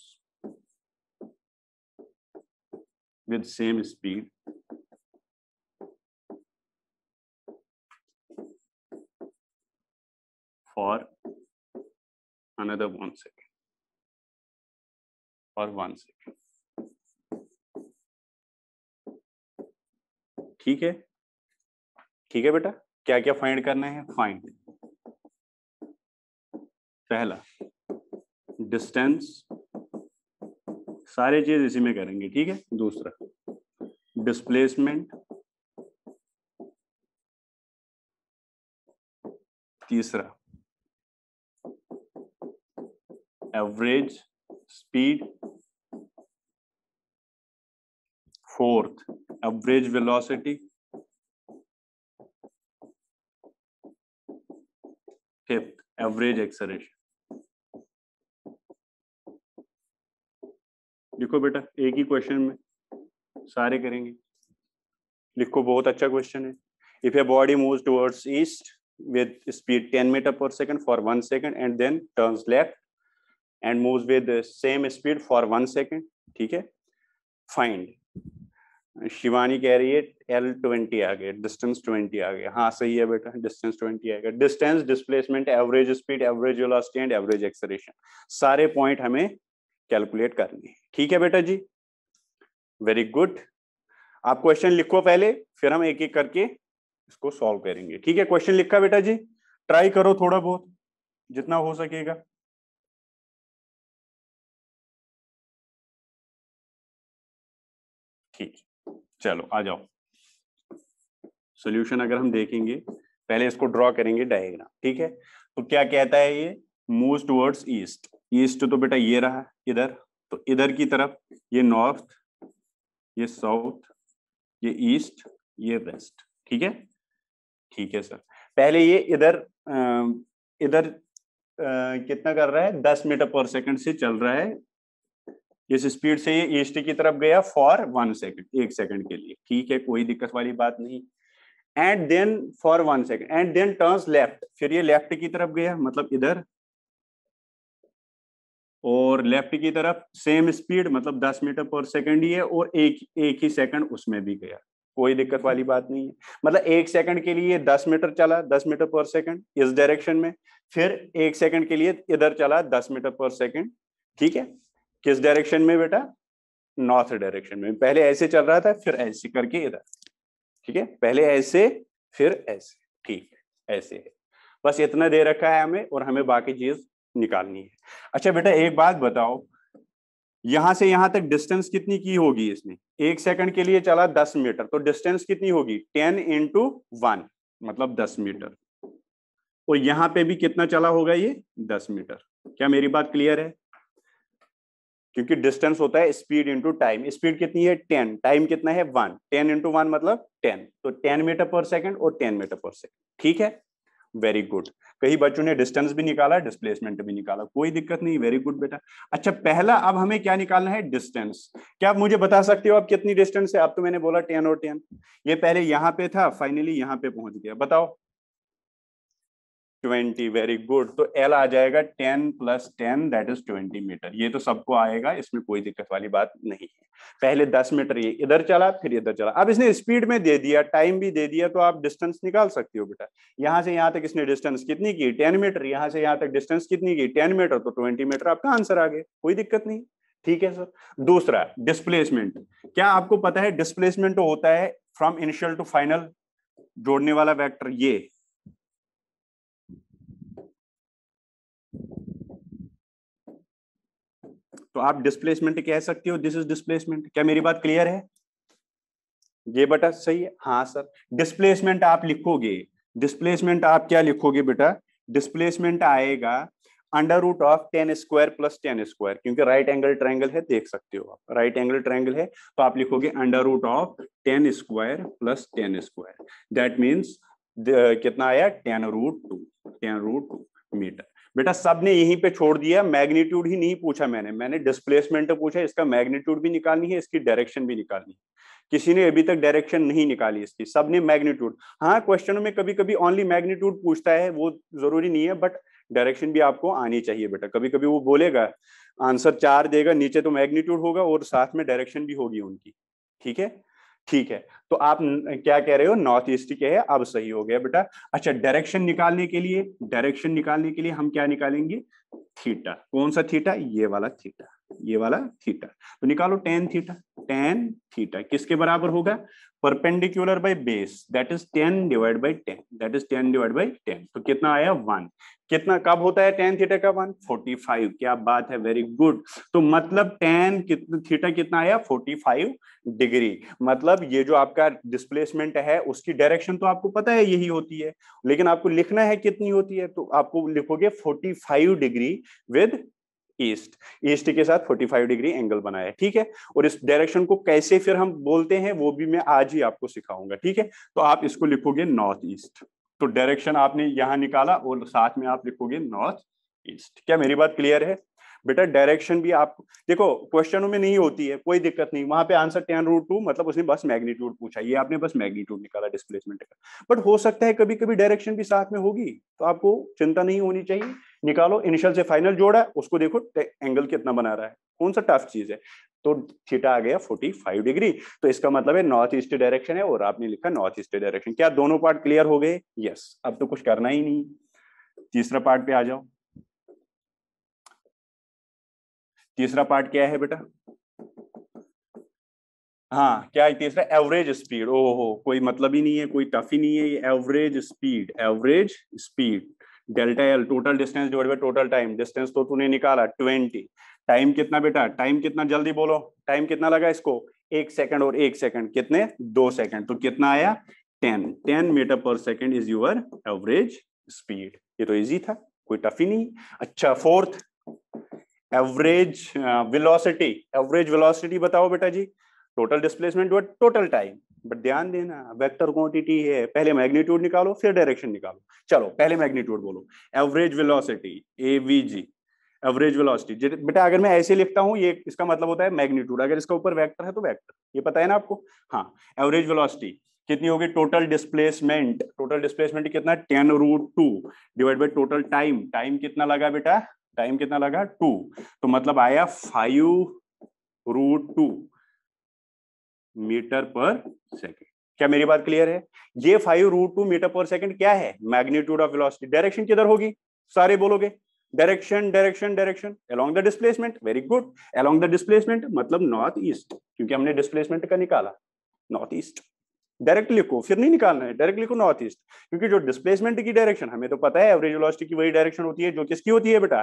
A: with same speed for another 1 second, for 1 second. ठीक है, ठीक है बेटा। क्या क्या find करना है? Find पहला डिस्टेंस, सारे चीज इसी में करेंगे, ठीक है। दूसरा डिस्प्लेसमेंट, तीसरा average speed, fourth average velocity, fifth average acceleration. लिखो बेटा, एक ही क्वेश्चन में सारे करेंगे। लिखो, बहुत अच्छा क्वेश्चन है। If a body moves towards east with speed 10 meter per second for 1 second and then turns left and moves with the same speed for 1 second, ठीक है। फाइंड, शिवानी कह रही है L20 आ गया, डिस्टेंस 20 आ गया। हाँ सही है बेटा, डिस्टेंस 20 आएगा। Distance, displacement, average speed, average velocity and average acceleration, सारे पॉइंट हमें कैलकुलेट करने हैं, ठीक है बेटा जी। Very good. आप क्वेश्चन लिखो पहले, फिर हम एक एक करके इसको सॉल्व करेंगे, ठीक है। क्वेश्चन लिखा बेटा जी? ट्राई करो थोड़ा बहुत, जितना हो सकेगा। ठीक, चलो आ जाओ। सॉल्यूशन अगर हम देखेंगे, पहले इसको ड्रॉ करेंगे डायग्राम, ठीक है। तो क्या कहता है ये? Moves towards east. ईस्ट तो बेटा ये रहा इधर, तो इधर की तरफ ये नॉर्थ, ये साउथ, ये ईस्ट, ये वेस्ट, ठीक है। ठीक है सर। पहले ये इधर इधर कितना कर रहा है? 10 मीटर पर सेकंड से चल रहा है। इस स्पीड से ये ईस्ट की तरफ गया फॉर 1 सेकंड, 1 सेकंड के लिए, ठीक है, कोई दिक्कत वाली बात नहीं। And then for 1 second and then turns left, फिर ये लेफ्ट की तरफ गया, मतलब इधर, और लेफ्ट की तरफ सेम स्पीड, मतलब 10 मीटर पर सेकंड ही है, और एक ही सेकंड उसमें भी गया, कोई दिक्कत वाली बात नहीं है। मतलब 1 सेकंड के लिए 10 मीटर चला, 10 मीटर पर सेकंड इस डायरेक्शन में, फिर 1 सेकंड के लिए इधर चला 10 मीटर पर सेकंड, ठीक है। किस डायरेक्शन में बेटा? नॉर्थ डायरेक्शन में। पहले ऐसे चल रहा था, फिर ऐसे करके इधर, ठीक है। पहले ऐसे, फिर ऐसे, ठीक है, ऐसे है। बस इतना दे रखा है हमें, और हमें बाकी चीज निकालनी है। अच्छा बेटा एक बात बताओ, यहां से यहां तक डिस्टेंस कितनी की होगी इसने? 1 सेकंड के लिए चला 10 मीटर, तो डिस्टेंस कितनी होगी? 10 × 1, मतलब 10 मीटर। और यहां पे भी कितना चला होगा ये? 10 मीटर। क्या मेरी बात क्लियर है? क्योंकि डिस्टेंस होता है स्पीड इंटू टाइम। स्पीड कितनी है? 10, टाइम कितना है? 1, 10 × 1 मतलब 10, तो 10 मीटर पर सेकंड और 10 मीटर पर सेकंड, ठीक है। Very good. कई बच्चों ने डिस्टेंस भी निकाला, डिस्प्लेसमेंट भी निकाला, कोई दिक्कत नहीं, वेरी गुड बेटा। अच्छा पहला अब हमें क्या निकालना है? डिस्टेंस। क्या आप मुझे बता सकते हो अब कितनी डिस्टेंस है? अब तो मैंने बोला 10 और 10, ये पहले यहां पे था, फाइनली यहां पे पहुंच गया, बताओ। 20, वेरी गुड। तो L आ जाएगा 10 + 10 दैट इज 20 मीटर। ये तो सबको आएगा, इसमें कोई दिक्कत वाली बात नहीं है। पहले 10 मीटर ये इधर चला, फिर इधर चला। अब इसने स्पीड में दे दिया, टाइम भी दे दिया, तो आप डिस्टेंस निकाल सकते हो बेटा। यहां से यहां तक इसने डिस्टेंस कितनी की? 10 मीटर। यहां से यहां तक डिस्टेंस कितनी की? 10 मीटर, तो 20 मीटर आपका आंसर आ गया, कोई दिक्कत नहीं, ठीक है सर। दूसरा डिस्प्लेसमेंट। क्या आपको पता है डिस्प्लेसमेंट होता है फ्रॉम इनिशियल टू फाइनल, जोड़ने वाला वेक्टर ये। तो आप डिस्प्लेसमेंट कह सकते हो, दिस इज डिस्प्लेसमेंट। क्या मेरी बात क्लियर है? ये बेटा सही है? हाँ सर। डिस्प्लेसमेंट आप लिखोगे, डिस्प्लेसमेंट आप क्या लिखोगे बेटा? डिस्प्लेसमेंट आएगा √10² + 10², क्योंकि राइट एंगल ट्रायंगल है, देख सकते हो आप, राइट एंगल ट्रायंगल है, तो आप लिखोगे √10² + 10², दैट मीन्स कितना आया? 10√2 मीटर। बेटा सबने यहीं पे छोड़ दिया, मैग्नीट्यूड ही नहीं पूछा मैंने डिस्प्लेसमेंट पूछा, इसका मैग्नीट्यूड भी निकालनी है, इसकी डायरेक्शन भी निकालनी है। किसी ने अभी तक डायरेक्शन नहीं निकाली इसकी, सबने मैग्नीट्यूड। हाँ, क्वेश्चनों में कभी कभी ओनली मैग्नीट्यूड पूछता है, वो जरूरी नहीं है, बट डायरेक्शन भी आपको आनी चाहिए बेटा। कभी कभी वो बोलेगा आंसर 4 देगा, नीचे तो मैग्नीट्यूड होगा और साथ में डायरेक्शन भी होगी उनकी। ठीक है, ठीक है। तो आप क्या कह रहे हो, नॉर्थ ईस्ट के है, अब सही हो गया बेटा। अच्छा, डायरेक्शन निकालने के लिए, डायरेक्शन निकालने के लिए हम क्या निकालेंगे, थीटा। कौन सा थीटा, ये वाला थीटा, ये वाला थीटा। तो निकालो टेन थीटा। टेन थीटा किसके बराबर होगा, perpendicular by base, that is 10 divide by 10, that is 10 divide by 10। तो कितना आया 1। कितना कब होता है टेन थीटा का 1, 45। क्या बात है, वेरी गुड। तो मतलब टेन थीटा कितना आया 45 डिग्री। मतलब ये जो आपका डिस्प्लेसमेंट है उसकी डायरेक्शन तो आपको पता है यही होती है, लेकिन आपको लिखना है कितनी होती है, तो आपको लिखोगे 45 डिग्री विद ईस्ट। ईस्ट के साथ 45 डिग्री एंगल बनाया, ठीक है। और इस डायरेक्शन को कैसे फिर हम बोलते हैं वो भी मैं आज ही आपको सिखाऊंगा, ठीक है। तो आप इसको लिखोगे नॉर्थ ईस्ट। तो डायरेक्शन आपने यहां निकाला और साथ में आप लिखोगे नॉर्थ ईस्ट। क्या मेरी बात क्लियर है बेटा। डायरेक्शन भी आप देखो क्वेश्चनों में नहीं होती है, कोई दिक्कत नहीं, वहां पे आंसर tan√2, मतलब उसने बस मैग्नीट्यूड पूछा, ये आपने बस मैग्नीट्यूड निकाला डिस्प्लेसमेंट का। बट हो सकता है कभी कभी डायरेक्शन भी साथ में होगी, तो आपको चिंता नहीं होनी चाहिए। निकालो, इनिशियल से फाइनल जोड़ा, उसको देखो एंगल कितना बना रहा है, कौन सा टफ चीज है। तो थीटा आ गया 45 डिग्री। तो इसका मतलब है नॉर्थ ईस्ट डायरेक्शन है, और आपने लिखा नॉर्थ ईस्ट डायरेक्शन। क्या दोनों पार्ट क्लियर हो गए, यस। अब तो कुछ करना ही नहीं, तीसरा पार्ट पे आ जाओ। तीसरा पार्ट क्या है बेटा, हाँ क्या है तीसरा, एवरेज स्पीड। ओहो, कोई मतलब ही नहीं है, कोई टफ ही नहीं है, ये average speed. Average speed delta L, total distance divide by total time. Distance तो तूने निकाला 20, टाइम कितना बेटा, टाइम कितना, जल्दी बोलो, टाइम कितना लगा इसको, 1 सेकंड, और 1 सेकंड कितने, 2 सेकंड। तो कितना आया 10 मीटर पर second is your average speed. ये तो इजी था, कोई टफ ही नहीं। अच्छा, fourth average velocity. Average velocity बताओ बेटा जी, टोटल डिस्प्लेसमेंट और टोटल टाइम। बट ध्यान देना वेक्टर क्वांटिटी है, पहले मैग्नीट्यूड निकालो फिर डायरेक्शन निकालो। चलो पहले मैग्नीट्यूड बोलो, average velocity AVG. Average velocity बेटा अगर मैं ऐसे लिखता हूं, ये इसका मतलब होता है मैग्नीट्यूड, अगर इसका ऊपर वेक्टर है तो वेक्टर, ये पता है ना आपको। हाँ, एवरेज वेलोसिटी कितनी होगी, टोटल डिस्प्लेसमेंट। टोटल डिस्प्लेसमेंट कितना, 10√2 divide by total time. Time कितना लगा बेटा, टाइम कितना लगा 2, तो मतलब आया 5√2 मीटर पर सेकंड। क्या मेरी बात क्लियर है। ये 5√2 मीटर पर सेकंड क्या है, मैग्नीट्यूड ऑफ वेलोसिटी। डायरेक्शन किधर होगी, सारे बोलोगे, direction direction direction along the displacement. Very good, along the displacement मतलब नॉर्थ ईस्ट, क्योंकि हमने डिस्प्लेसमेंट का निकाला नॉर्थ ईस्ट। डायरेक्ट लिखो, फिर नहीं निकालना है, डायरेक्ट लिखो नॉर्थ ईस्ट, क्योंकि जो डिस्प्लेसमेंट की डायरेक्शन हमें तो पता है, एवरेज वेलोसिटी की वही डायरेक्शन होती है जो किसकी होती है बेटा,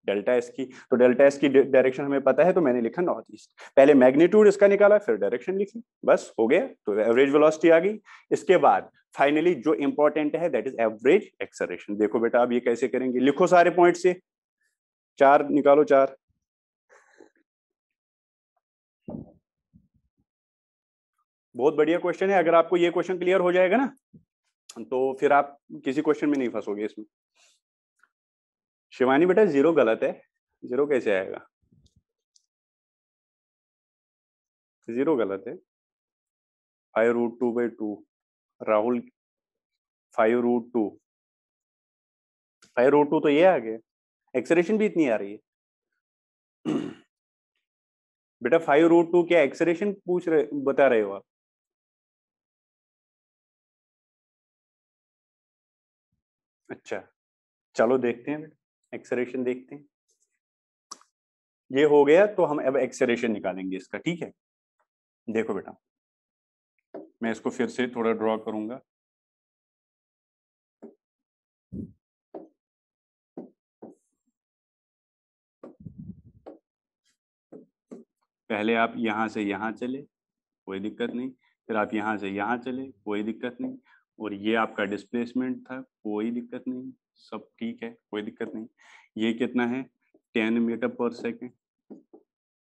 A: डेल्टा एस की। तो डेल्टा एस की डायरेक्शन हमें पता है, तो मैंने लिखा नॉर्थ ईस्ट। पहले मैग्नीट्यूड इसका निकाला, फिर डायरेक्शन लिखी, बस हो गया। तो एवरेज वेलोसिटी आ गई। इसके बाद फाइनली जो इंपॉर्टेंट है दैट इज एवरेज एक्सेलरेशन। देखो बेटा अब ये कैसे करेंगे, लिखो सारे पॉइंट से, 4 निकालो, 4। बहुत बढ़िया क्वेश्चन है, अगर आपको ये क्वेश्चन क्लियर हो जाएगा ना, तो फिर आप किसी क्वेश्चन में नहीं फंसोगे इसमें। शिवानी बेटा जीरो गलत है, जीरो कैसे आएगा, जीरो गलत है। 5√2/2, राहुल 5√2, 5√2 तो ये आ गया, एक्सलेरेशन भी इतनी आ रही है। बेटा 5√2 क्या एक्सलेरेशन पूछ रहे, बता रहे हो आप। अच्छा चलो देखते हैं, एक्सलेरेशन देखते हैं। ये हो गया, तो हम अब एक्सलेरेशन निकालेंगे इसका, ठीक है। देखो बेटा मैं इसको फिर से थोड़ा ड्रॉ करूंगा। पहले आप यहां से यहां चले, कोई दिक्कत नहीं, फिर आप यहां से यहां चले, कोई दिक्कत नहीं, और ये आपका डिस्प्लेसमेंट था, कोई दिक्कत नहीं, सब ठीक है, कोई दिक्कत नहीं। ये कितना है 10 मीटर पर सेकेंड,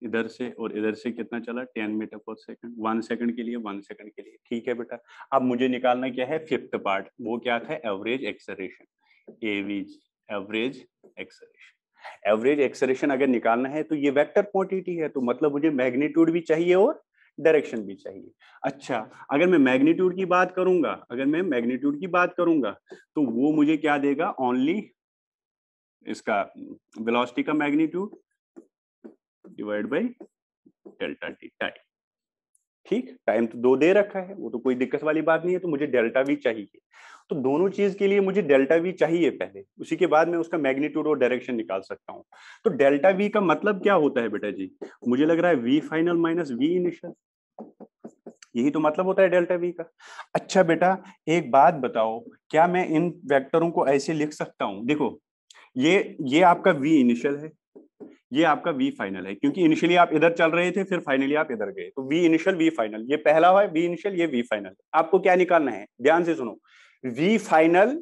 A: इधर से और इधर से कितना चला 10 मीटर पर सेकंड, 1 सेकंड के लिए, 1 सेकंड के लिए, ठीक है बेटा। अब मुझे निकालना क्या है, फिफ्थ पार्ट, वो क्या था, average acceleration AVG. Average acceleration. Average acceleration अगर निकालना है तो ये वेक्टर क्वांटिटी है, तो मतलब मुझे मैग्नीट्यूड भी चाहिए और डायरेक्शन भी चाहिए। अच्छा, अगर मैं मैग्नीट्यूड की बात करूंगा, अगर मैं मैग्नीट्यूड की बात करूंगा तो वो मुझे क्या देगा, ओनली इसका वेलोसिटी का magnitude divide by delta T, time. ठीक, टाइम तो 2 दे रखा है, वो तो कोई दिक्कत वाली बात नहीं है, तो मुझे डेल्टा वी चाहिए। तो दोनों चीज के लिए मुझे डेल्टा वी चाहिए पहले, उसी के बाद मैं उसका मैग्नीट्यूड और डायरेक्शन निकाल सकता हूँ। तो डेल्टा वी का मतलब क्या होता है बेटा जी? मुझे लग रहा है v final minus v initial, यही तो मतलब होता है डेल्टा वी का। अच्छा बेटा, एक बात बताओ, क्या मैं इन वेक्टरों को ऐसे लिख सकता हूँ? देखो, ये आपका वी इनिशियल है, ये आपका वी फाइनल है, क्योंकि इनिशियली आप इधर चल रहे थे, फिर फाइनली आप इधर गए, तो वी इनिशियल वी फाइनल, ये पहला है वी इनिशियल, ये वी फाइनल। आपको क्या निकालना है, ध्यान से सुनो। वी फाइनल,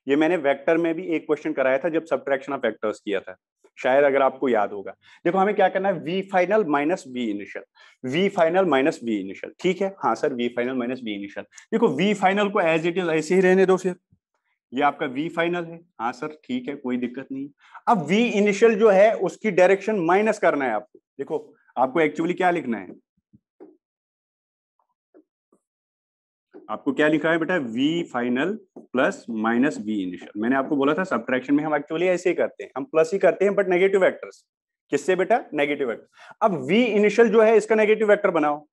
A: ये मैंने वेक्टर में भी एक क्वेश्चन कराया था जब सब्ट्रैक्शन ऑफ वेक्टर्स किया था, शायद अगर आपको याद होगा। देखो हमें क्या करना है, v final minus v initial, v final minus v initial. ठीक है, हाँ sir, v final minus v initial. देखो वी फाइनल को एज इट इज ऐसे ही रहने दो, फिर ये आपका वी फाइनल है। हाँ सर ठीक है, कोई दिक्कत नहीं। अब वी इनिशियल जो है उसकी डायरेक्शन माइनस करना है आपको। देखो आपको एक्चुअली क्या लिखना है, आपको क्या लिखा है बेटा, v final plus minus v initial. मैंने आपको बोला था सब्ट्रैक्शन में हम एक्चुअली ऐसे ही करते हैं, हम प्लस ही करते हैं, बट नेगेटिव वेक्टर्स। किससे बेटा, नेगेटिव वेक्टर। अब वी इनिशियल जो है इसका नेगेटिव वेक्टर बनाओ।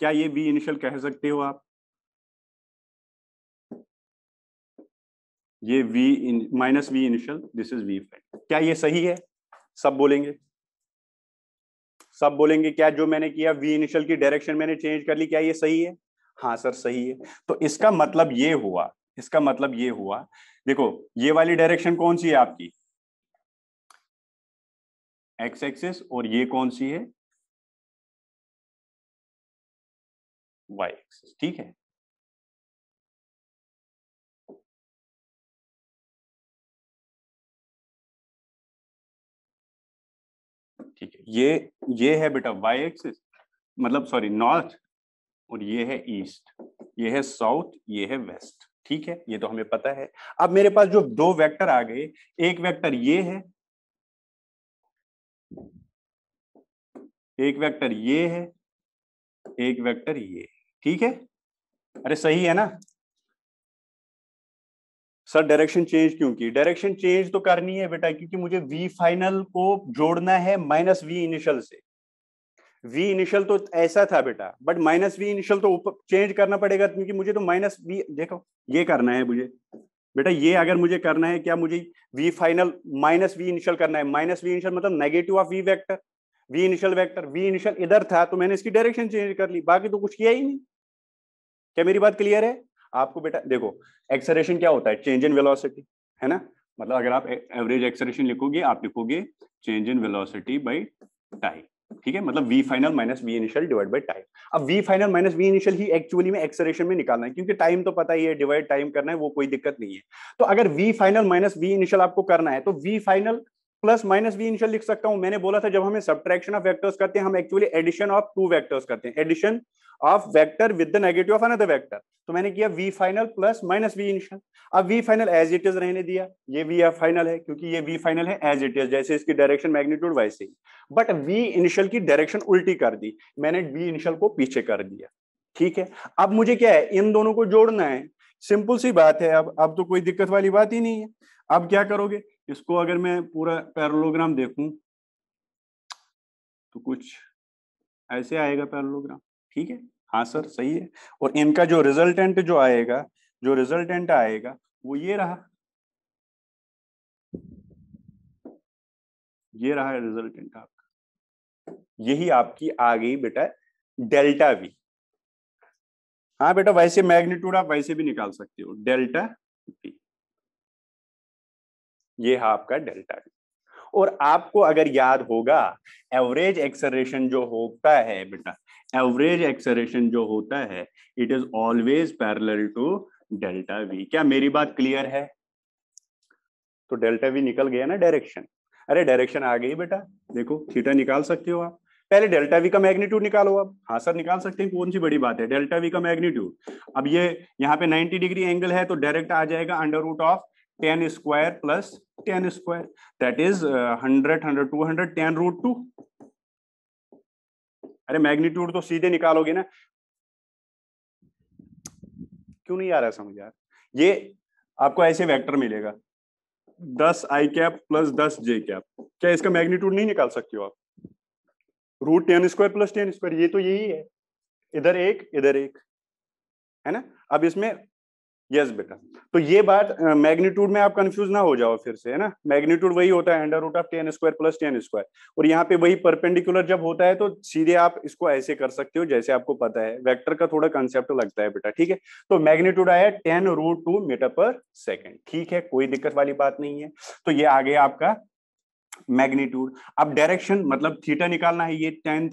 A: क्या ये वी इनिशियल कह सकते हो आप? ये v minus v initial, this is v final. क्या ये सही है? सब बोलेंगे, सब बोलेंगे क्या जो मैंने किया, वी इनिशियल की डायरेक्शन मैंने चेंज कर ली, क्या ये सही है? हाँ सर सही है। तो इसका मतलब ये हुआ, इसका मतलब ये हुआ, देखो ये वाली डायरेक्शन कौन सी है आपकी, एक्स एक्सिस, और ये कौन सी है, वाई एक्सिस। ठीक है, ठीक है, ये है बेटा वाई एक्सिस, मतलब सॉरी नॉर्थ, और ये है ईस्ट, ये है साउथ, ये है वेस्ट। ठीक है, ये तो हमें पता है। अब मेरे पास जो दो वेक्टर आ गए, एक वेक्टर ये है, एक वेक्टर ये है, एक वेक्टर ये। ठीक है, अरे सही है ना सर? डायरेक्शन चेंज क्यों की? डायरेक्शन चेंज तो करनी है बेटा, क्योंकि मुझे वी फाइनल को जोड़ना है माइनस वी इनिशियल से। वी इनिशियल तो ऐसा था बेटा, बट माइनस वी इनिशियल तो ऊपर चेंज करना पड़ेगा, क्योंकि मुझे तो माइनस वी, देखो ये करना है मुझे बेटा, ये अगर मुझे करना है, क्या मुझे v final minus v initial करना है? माइनस वी इनिशियल मतलब negative of v vector, v initial vector, v initial इधर था तो मैंने इसकी डायरेक्शन चेंज कर ली, बाकी तो कुछ किया ही नहीं। क्या मेरी बात क्लियर है आपको? बेटा देखो, एक्सेलरेशन क्या होता है, चेंज इन वेलोसिटी, है ना? मतलब अगर आप एवरेज एक्सेलरेशन लिखोगे, आप लिखोगे change in velocity by time. ठीक है, मतलब v final minus v initial divide by time. अब v final minus v initial ही एक्चुअली में एक्सेलरेशन में निकालना है, क्योंकि टाइम तो पता ही है, डिवाइड टाइम करना है, वो कोई दिक्कत नहीं है। तो अगर v final minus v initial आपको करना है, तो v final plus minus v initial लिख सकता हूं। मैंने बोला था जब हमें सब्ट्रैक्शन ऑफ वेक्टर्स करते हैं, हम actually addition of two vectors करते हैं, addition of vector with the negative of another vector. तो मैंने किया v final plus minus v initial. अब v final as it is रहने दिया, ये वी फाइनल है, क्योंकि ये वी फाइनल है एज इट इज, जैसे इसकी डायरेक्शन मैग्नीट्यूड वैसे ही। बट वी इनिशियल की डायरेक्शन उल्टी कर दी, मैंने वी इनिशियल को पीछे कर दिया। ठीक है, अब मुझे क्या है, इन दोनों को जोड़ना है, सिंपल सी बात है। अब तो कोई दिक्कत वाली बात ही नहीं है। अब क्या करोगे, इसको अगर मैं पूरा पैरेललोग्राम देखूं तो कुछ ऐसे आएगा पैरेललोग्राम। ठीक है, हाँ सर सही है। और इनका जो रिजल्टेंट जो आएगा, जो रिजल्टेंट आएगा वो ये रहा, ये रहा रिजल्टेंट आपका। यही आपकी आ गई बेटा डेल्टा वी। हाँ बेटा, वैसे मैग्नीट्यूड आप वैसे भी निकाल सकते हो, डेल्टा वी, ये है आपका डेल्टा वी। और आपको अगर याद होगा, एवरेज एक्सेलरेशन जो होता है बेटा, एवरेज एक्सेलरेशन जो होता है, it is always parallel to delta v. क्या मेरी बात क्लियर है? तो डेल्टा वी निकल गया ना डायरेक्शन। अरे डायरेक्शन आ गई बेटा, देखो थीटा निकाल सकते हो आप। पहले डेल्टा वी का मैग्नीट्यूड निकालो अब। हाँ सर निकाल सकते हैं, कौन सी बड़ी बात है, डेल्टा वी का मैग्नीट्यूड। अब ये यहाँ पे 90 डिग्री एंगल है तो डायरेक्ट आ जाएगा under root of 10 square plus 10 square, that is 100 100 200 10 root 2। अरे मैग्नीट्यूड तो सीधे निकालोगे ना, क्यों नहीं आ रहा है समझ यार। ये आपको ऐसे वेक्टर मिलेगा 10 आई कैप प्लस 10 जे कैप, क्या इसका मैग्नीट्यूड नहीं निकाल सकते हो आप? रूट 10 स्क्वायर प्लस 10 स्क्वायर, ये तो यही है, इधर एक है ना। अब इसमें यस बेटा, तो ये बात मैग्नीट्यूड में आप कंफ्यूज ना हो जाओ फिर से, है ना। मैग्नीट्यूड वही होता है under root of 10 square plus 10 square, और यहाँ पे वही परपेंडिकुलर जब होता है तो सीधे आप इसको ऐसे कर सकते हो जैसे आपको पता है, वेक्टर का थोड़ा कंसेप्ट लगता है बेटा, ठीक है। तो मैग्नीट्यूड आया 10 रूट 2 मीटर पर सेकेंड, ठीक है, कोई दिक्कत वाली बात नहीं है। तो ये आ गया आपका मैग्नीट्यूड। अब डायरेक्शन मतलब थीटा निकालना है, ये tan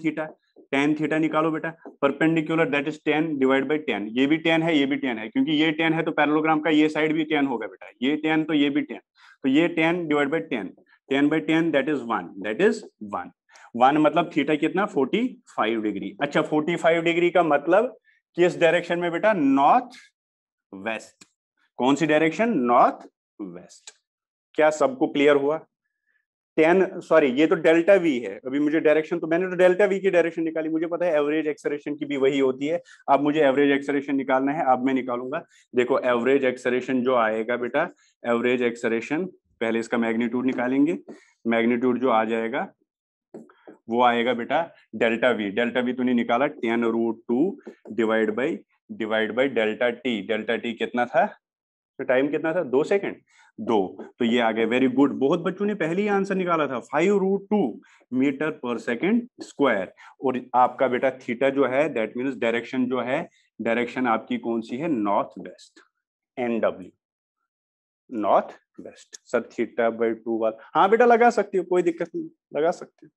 A: थीटा निकालो बेटा, perpendicular that is 10 divide by 10, ये भी 10 है ये भी 10 है, क्योंकि ये 10 है तो पैरेललोग्राम का ये साइड भी 10 होगा बेटा, ये 10 तो ये भी 10, तो ये 10 divide by 10 by 10 that is 1 मतलब थीटा कितना 45 डिग्री। अच्छा 45 डिग्री का मतलब किस डायरेक्शन में बेटा, नॉर्थ वेस्ट। कौन सी डायरेक्शन, नॉर्थ वेस्ट। क्या सबको क्लियर हुआ? 10 सॉरी ये तो डेल्टा वी है, अभी मुझे डायरेक्शन तो मैंने तो डेल्टा वी की डायरेक्शन निकाली, मुझे पता है एवरेज एक्सेलरेशन की भी वही होती है। अब मुझे एवरेज एक्सेलरेशन निकालना है, अब मैं निकालूंगा। देखो एवरेज एक्सेलरेशन जो आएगा बेटा, एवरेज एक्सेलरेशन पहले इसका मैग्नीट्यूड निकालेंगे, मैग्नीट्यूड जो आ जाएगा वो आएगा बेटा डेल्टा वी तूने निकाला 10 root 2 divide by delta t कितना था, तो टाइम कितना था 2 सेकेंड 2, तो ये आ गया, वेरी गुड, बहुत बच्चों ने पहले ही आंसर निकाला था 5 रूट 2 मीटर पर सेकेंड स्क्वायर। और आपका बेटा थीटा जो है दैट मीन्स डायरेक्शन जो है, डायरेक्शन आपकी कौन सी है, north west, NW north west. Sir theta by 2 वाला, हाँ बेटा लगा सकती हो, कोई दिक्कत नहीं, लगा सकते हो,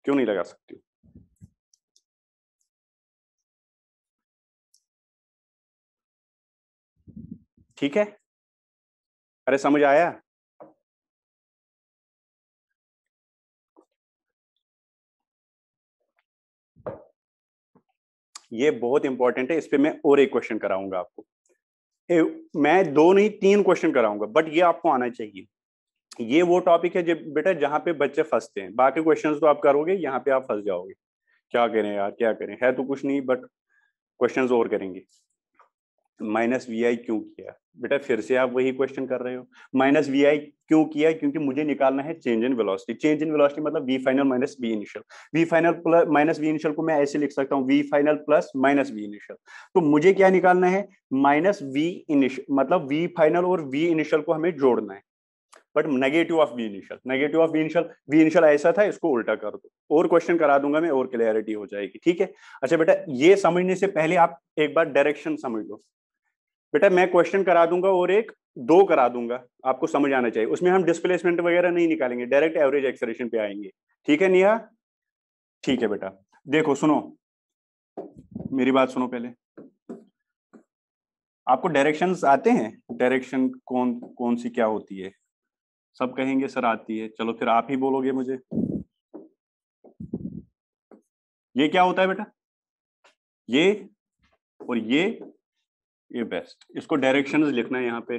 A: क्यों नहीं लगा सकती हो। ठीक है, अरे समझ आया। ये बहुत इंपॉर्टेंट है, इस पे मैं और एक क्वेश्चन कराऊंगा आपको, मैं 2 नहीं 3 क्वेश्चन कराऊंगा, बट ये आपको आना चाहिए। ये वो टॉपिक है जब बेटा जहां पे बच्चे फंसते हैं, बाकी क्वेश्चंस तो आप करोगे, यहाँ पे आप फंस जाओगे। क्या करें यार, क्या करें, है तो कुछ नहीं बट क्वेश्चंस और करेंगे। -vi क्यों किया बेटा, फिर से आप वही क्वेश्चन कर रहे हो। -vi क्यों किया, क्योंकि मुझे निकालना है change in velocity. Change in velocity मतलब v final minus v initial. v final plus minus v initial को मैं ऐसे लिख सकता हूँ, v final plus minus v initial. तो मुझे क्या निकालना है, -v इनिशियल, मतलब v फाइनल और v इनिशियल को हमें जोड़ना है, but negative of v initial. Negative of v initial ऐसा था, इसको उल्टा कर दो, और क्वेश्चन करा दूंगा मैं, और क्लियरिटी हो जाएगी, ठीक है। अच्छा बेटा ये समझने से पहले आप एक बार डायरेक्शन समझ लो बेटा, मैं क्वेश्चन करा दूंगा और एक 2 करा दूंगा, आपको समझ आना चाहिए। उसमें हम डिस्प्लेसमेंट वगैरह नहीं निकालेंगे, डायरेक्ट एवरेज एक्सेलरेशन पे आएंगे, ठीक है नेहा। ठीक है बेटा, देखो सुनो, मेरी बात सुनो पहले। आपको डायरेक्शंस आते हैं, डायरेक्शन कौन कौन सी क्या होती है, सब कहेंगे सर आती है, चलो फिर आप ही बोलोगे मुझे। ये क्या होता है बेटा, ये और ये बेस्ट, इसको डायरेक्शंस लिखना है यहाँ पे,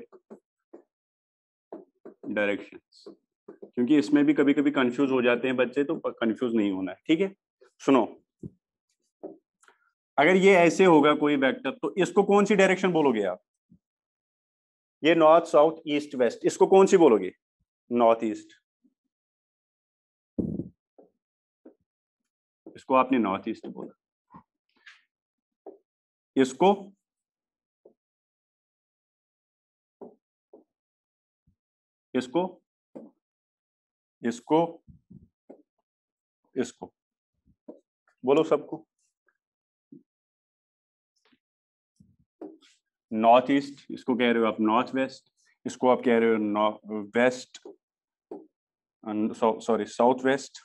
A: डायरेक्शंस, क्योंकि इसमें भी कभी कभी कंफ्यूज हो जाते हैं बच्चे, तो कंफ्यूज नहीं होना है, ठीक है। सुनो, अगर ये ऐसे होगा कोई वेक्टर, तो इसको कौन सी डायरेक्शन बोलोगे आप, ये नॉर्थ साउथ ईस्ट वेस्ट, इसको कौन सी बोलोगे, नॉर्थ ईस्ट, इसको आपने नॉर्थ ईस्ट बोला, इसको इसको इसको इसको बोलो सबको, नॉर्थ ईस्ट इसको कह रहे हो आप, नॉर्थ वेस्ट इसको आप कह रहे हो वेस्ट, सॉरी साउथ वेस्ट,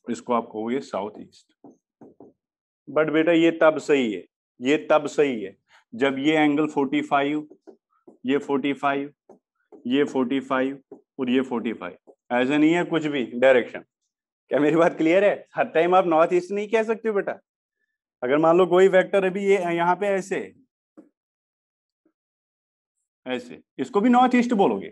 A: इसको आप कहोगे साउथ ईस्ट। बट बेटा ये तब सही है, ये तब सही है जब ये एंगल 45, ये 45, ये 45 और ये 45, ऐसा नहीं है कुछ भी डायरेक्शन। क्या मेरी बात क्लियर है? हर टाइम आप नॉर्थ ईस्ट नहीं कह सकते हो बेटा। अगर मान लो कोई वेक्टर अभी ये यहाँ पे ऐसे ऐसे, इसको भी नॉर्थ ईस्ट बोलोगे?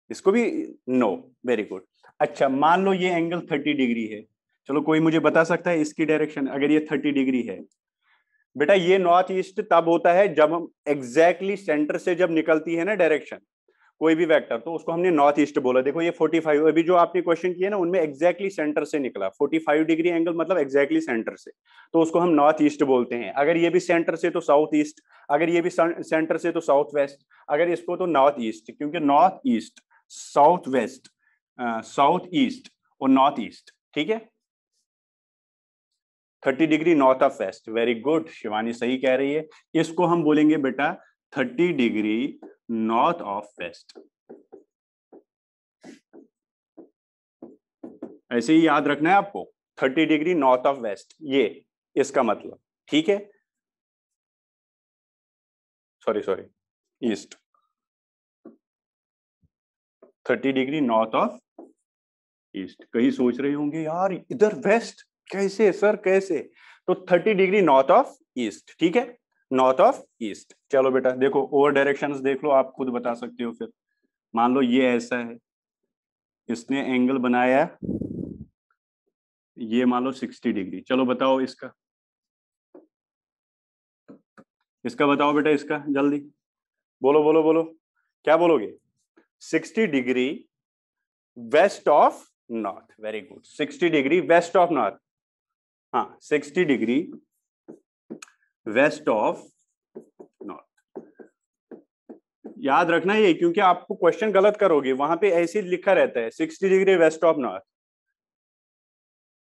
A: इसको भी नो। Very good. अच्छा मान लो ये एंगल 30 डिग्री है, चलो कोई मुझे बता सकता है इसकी डायरेक्शन? अगर ये 30 डिग्री है बेटा, ये नॉर्थ ईस्ट तब होता है जब हम एग्जैक्टली सेंटर से जब निकलती है ना डायरेक्शन कोई भी वेक्टर, तो उसको हमने नॉर्थ ईस्ट बोला। देखो ये 45 अभी जो आपने क्वेश्चन किया ना उनमें एग्जैक्टली सेंटर से निकला, 45 डिग्री एंगल मतलब एग्जैक्टली सेंटर से, तो उसको हम नॉर्थ ईस्ट बोलते हैं। अगर ये भी सेंटर से तो साउथ ईस्ट, अगर ये भी सेंटर से तो साउथ वेस्ट, अगर इसको तो नॉर्थ ईस्ट, क्योंकि north east, south west, south east और नॉर्थ ईस्ट। ठीक है, 30 degree north of west. Very good, Shivani सही कह रही है। इसको हम बोलेंगे बेटा 30 डिग्री नॉर्थ ऑफ वेस्ट। ऐसे ही याद रखना है आपको, 30 डिग्री नॉर्थ ऑफ वेस्ट, ये इसका मतलब। ठीक है, sorry sorry, east, 30 degree north of east. कहीं सोच रहे होंगे यार इधर वेस्ट कैसे सर, कैसे? तो 30 डिग्री नॉर्थ ऑफ ईस्ट। ठीक है, नॉर्थ ऑफ ईस्ट। चलो बेटा देखो और डायरेक्शंस देख लो, आप खुद बता सकते हो फिर। मान लो ये ऐसा है, इसने एंगल बनाया ये मान लो 60 डिग्री, चलो बताओ इसका, इसका बताओ बेटा, इसका जल्दी बोलो बोलो बोलो, क्या बोलोगे? 60 degree west of north. Very good, 60 degree west of north. हाँ, 60 डिग्री वेस्ट ऑफ नॉर्थ। याद रखना ये, क्योंकि आपको क्वेश्चन गलत करोगे, वहां पे ऐसे लिखा रहता है 60 डिग्री वेस्ट ऑफ नॉर्थ।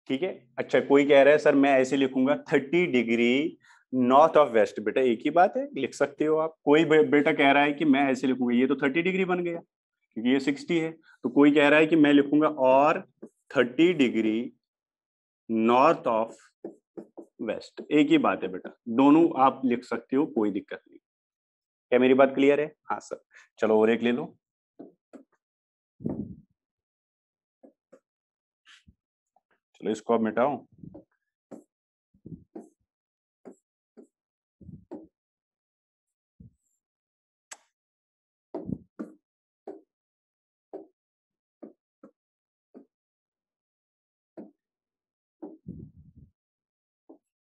A: ठीक है, अच्छा कोई कह रहा है सर मैं ऐसे लिखूंगा 30 डिग्री नॉर्थ ऑफ वेस्ट। बेटा एक ही बात है, लिख सकते हो आप। कोई बेटा कह रहा है कि मैं ऐसे लिखूंगा, ये तो 30 डिग्री बन गया क्योंकि ये 60 है। तो कोई कह रहा है कि मैं लिखूंगा और 30 डिग्री नॉर्थ ऑफ वेस्ट, एक ही बात है बेटा, दोनों आप लिख सकते हो, कोई दिक्कत नहीं। क्या मेरी बात क्लियर है? हाँ सर। चलो और एक ले लो। चलो इसको अब मिटाओ।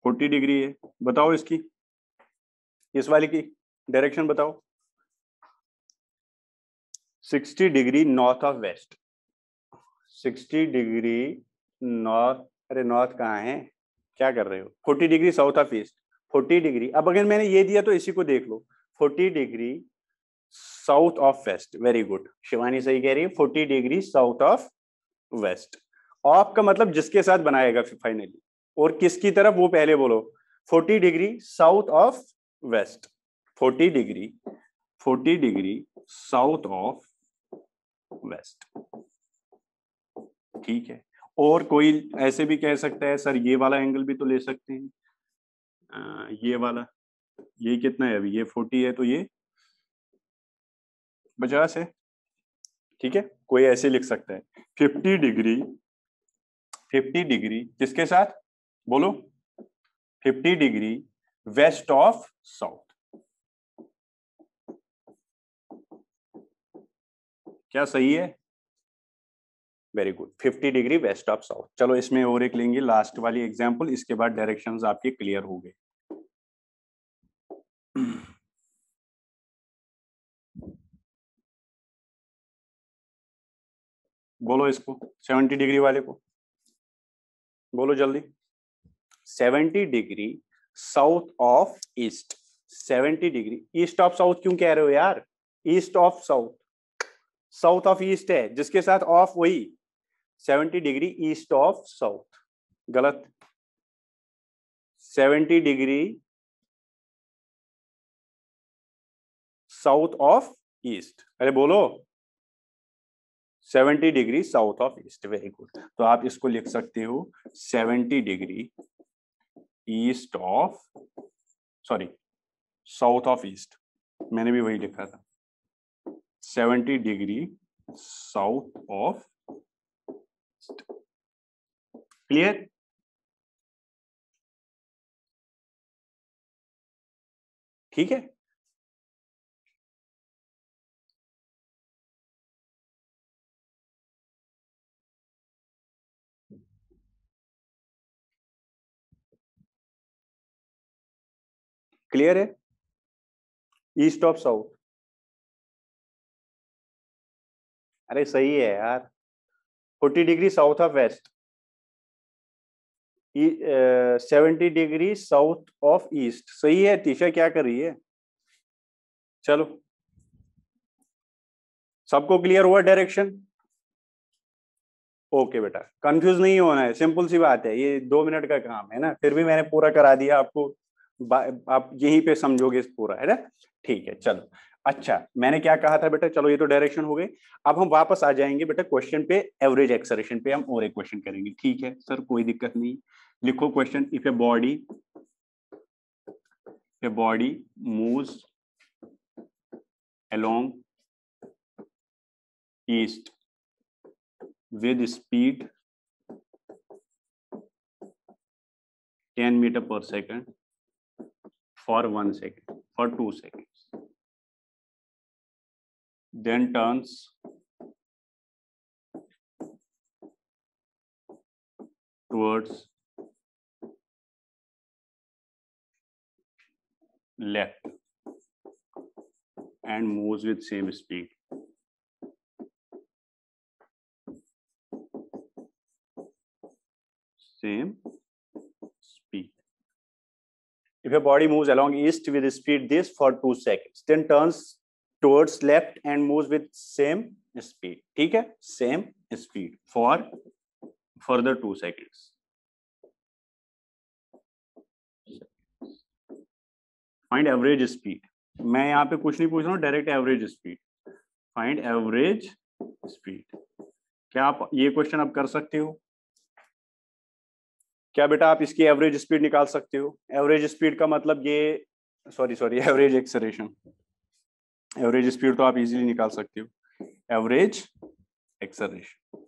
A: फोर्टी डिग्री है, बताओ इसकी, इस वाली की डायरेक्शन बताओ। 60 degree north of west, 60 degree north, अरे नॉर्थ कहाँ है, क्या कर रहे हो? 40 degree south of east, 40 degree. अब अगर मैंने ये दिया तो इसी को देख लो, 40 degree south of west. Very good, Shivani सही कह रही है, 40 degree south of west. Of का मतलब जिसके साथ बनाएगा फाइनली, और किसकी तरफ वो पहले बोलो। 40 degree south of west, 40 degree, 40 degree south of west. ठीक है, और कोई ऐसे भी कह सकता है सर ये वाला एंगल भी तो ले सकते हैं, ये वाला, ये कितना है अभी, ये 40 है तो ये 50 है। ठीक है, कोई ऐसे लिख सकता है 50 डिग्री, 50 डिग्री किसके साथ बोलो, 50 डिग्री वेस्ट ऑफ साउथ। क्या सही है? Very good, 50 degree west of south. चलो इसमें और एक लेंगे लास्ट वाली एग्जांपल, इसके बाद डायरेक्शंस आपके क्लियर हो गए। बोलो इसको, 70 डिग्री वाले को बोलो जल्दी। 70 degree south of east, 70 degree east of south क्यों कह रहे हो यार? East of south, south of east है जिसके साथ ऑफ वही, 70 डिग्री ईस्ट ऑफ साउथ, गलत। 70 डिग्री साउथ ऑफ ईस्ट, अरे बोलो 70 degree south of east. Very good, तो आप इसको लिख सकते हो 70 degree east of, sorry south of east, मैंने भी वही लिखा था। 70 डिग्री साउथ ऑफ। क्लियर? ठीक है, क्लियर है? ईस्ट ऑफ साउथ, अरे सही है यार। 40 degree south of west, 70 degree south of east. सही है। तीशा क्या कर रही है? चलो, सबको क्लियर हुआ डायरेक्शन? ओके बेटा, कंफ्यूज नहीं होना है, सिंपल सी बात है, ये 2 मिनट का काम है ना, फिर भी मैंने पूरा करा दिया आपको। आप यहीं पे समझोगे पूरा, है ना? ठीक है, चलो। अच्छा, मैंने क्या कहा था बेटा? चलो, ये तो डायरेक्शन हो गई। अब हम वापस आ जाएंगे बेटा क्वेश्चन पे, एवरेज एक्सेलरेशन पे हम और एक क्वेश्चन करेंगे। ठीक है सर, कोई दिक्कत नहीं। लिखो question. If a body moves along east with speed 10 meter per second for 1 second, for 2 seconds, then turns towards left and moves with same speed. Same speed. If a body moves along east with speed this for 2 seconds, then turns towards left and moves with same speed. ठीक है? Same speed for further 2 seconds. Find average speed. मैं यहाँ पे कुछ नहीं पूछ रहा हूँ, direct average speed. Find average speed. क्या आप ये क्वेश्चन अब कर सकते हो? क्या बेटा आप इसकी एवरेज स्पीड निकाल सकते हो? एवरेज स्पीड का मतलब ये, sorry average acceleration. Average speed तो आप इजीली निकाल सकते हो। एवरेज एक्सेलरेशन,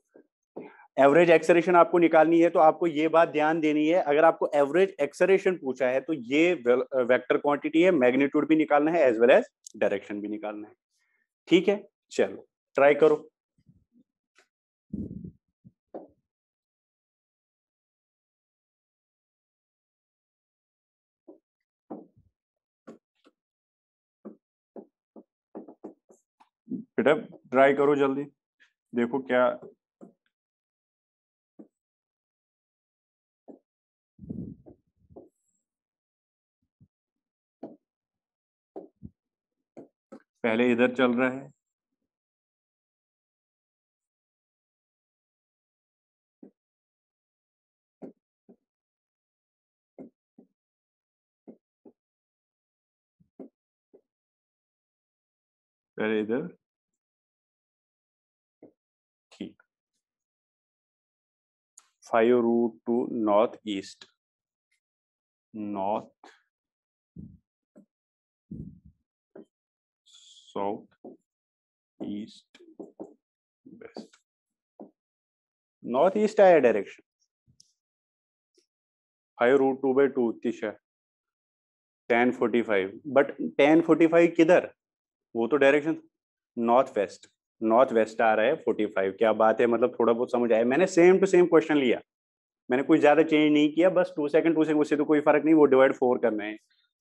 A: एवरेज एक्सेलरेशन आपको निकालनी है तो आपको ये बात ध्यान देनी है, अगर आपको एवरेज एक्सेलरेशन पूछा है तो ये वेक्टर क्वांटिटी है, मैग्नीट्यूड भी निकालना है एज वेल एज डायरेक्शन भी निकालना है। ठीक है, चलो ट्राई करो। बेटा ट्राई करो जल्दी, देखो क्या। पहले इधर चल रहा है, पहले इधर, ठीक। 5 root two north east, north south east west, north east आया डायरेक्शन। 5 रूट 2/2 तीसरा 1045, बट 1045 किधर? वो तो direction north west, north west आ रहा है 45। क्या बात है, मतलब थोड़ा बहुत समझ आया। मैंने सेम टू सेम क्वेश्चन लिया, मैंने कुछ ज्यादा चेंज नहीं किया, बस 2 सेकंड उससे तो कोई फर्क नहीं, वो डिवाइड 4 करना है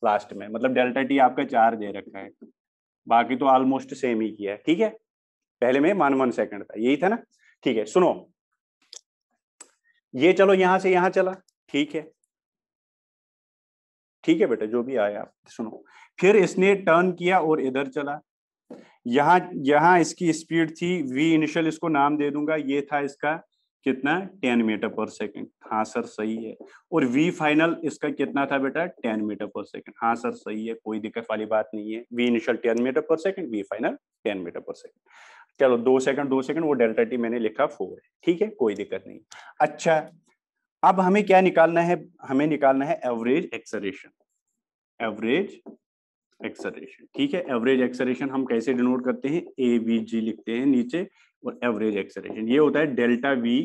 A: लास्ट में, मतलब डेल्टा टी आपका 4 दे रखा है, बाकी तो ऑलमोस्ट सेम ही किया है। ठीक है, पहले में 1 सेकंड था, यही था ना? ठीक है, सुनो, ये चलो यहां से यहां चला, ठीक है, ठीक है बेटा, जो भी आया आप सुनो। फिर इसने टर्न किया और इधर चला, यहाँ यहाँ इसकी स्पीड थी v इनिशियल, इसको नाम दे दूंगा, ये था इसका कितना, 10 मीटर पर सेकंड। हाँ सर सही है। और v फाइनल इसका कितना था बेटा, 10 मीटर पर सेकंड। हाँ सर सही है, कोई दिक्कत वाली बात नहीं है। v इनिशियल 10 मीटर पर सेकंड, v फाइनल 10 मीटर पर सेकंड। चलो 2 सेकंड, वो डेल्टा टी मैंने लिखा 4 है, ठीक है, कोई दिक्कत नहीं। अच्छा, अब हमें क्या निकालना है? हमें निकालना है एवरेज एक्सेलरेशन। Average acceleration. ठीक है, एवरेज एक्सेलरेशन हम कैसे डिनोट करते हैं, AVG लिखते हैं नीचे, और एवरेज एक्सेलरेशन ये होता है delta V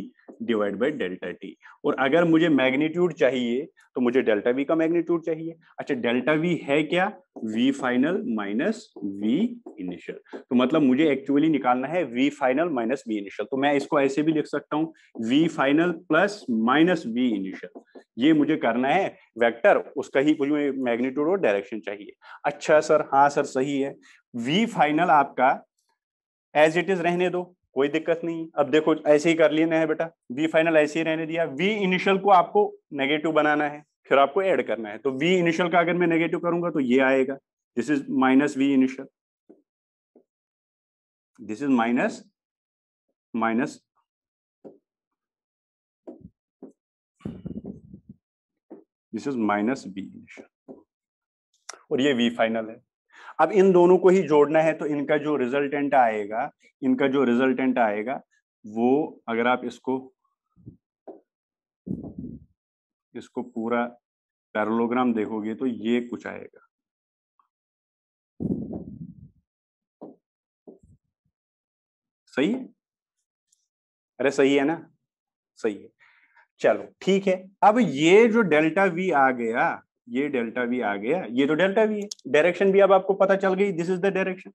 A: divide by delta T। और अगर मुझे मैग्नीट्यूड चाहिए तो मुझे डेल्टा V का मैग्नीट्यूड चाहिए। अच्छा, डेल्टा V है क्या, V final minus V initial. तो मतलब मुझे एक्चुअली निकालना है V final minus V initial. तो मैं इसको ऐसे भी लिख सकता हूँ, V final plus minus V initial. ये मुझे करना है वेक्टर, उसका ही मुझे मैग्नीट्यूड और डायरेक्शन चाहिए। अच्छा सर, हाँ सर सही है, V फाइनल आपका एज इट इज रहने दो, कोई दिक्कत नहीं। अब देखो ऐसे ही कर लेना है बेटा, V फाइनल ऐसे ही रहने दिया, V इनिशियल को आपको नेगेटिव बनाना है, फिर आपको ऐड करना है। तो V इनिशियल का अगर मैं नेगेटिव करूंगा तो ये आएगा, this is minus V initial, this is minus minus, this is minus V initial, और ये V फाइनल है। अब इन दोनों को ही जोड़ना है, तो इनका जो रिजल्टेंट आएगा, इनका जो रिजल्टेंट आएगा वो, अगर आप इसको इसको पूरा पैरेललोग्राम देखोगे तो ये कुछ आएगा। सही है, अरे सही है ना, सही है। चलो ठीक है, अब ये जो डेल्टा V आ गया, ये डेल्टा V आ गया, ये तो डेल्टा V है। डायरेक्शन भी अब आपको पता चल गई, दिस इज द डायरेक्शन,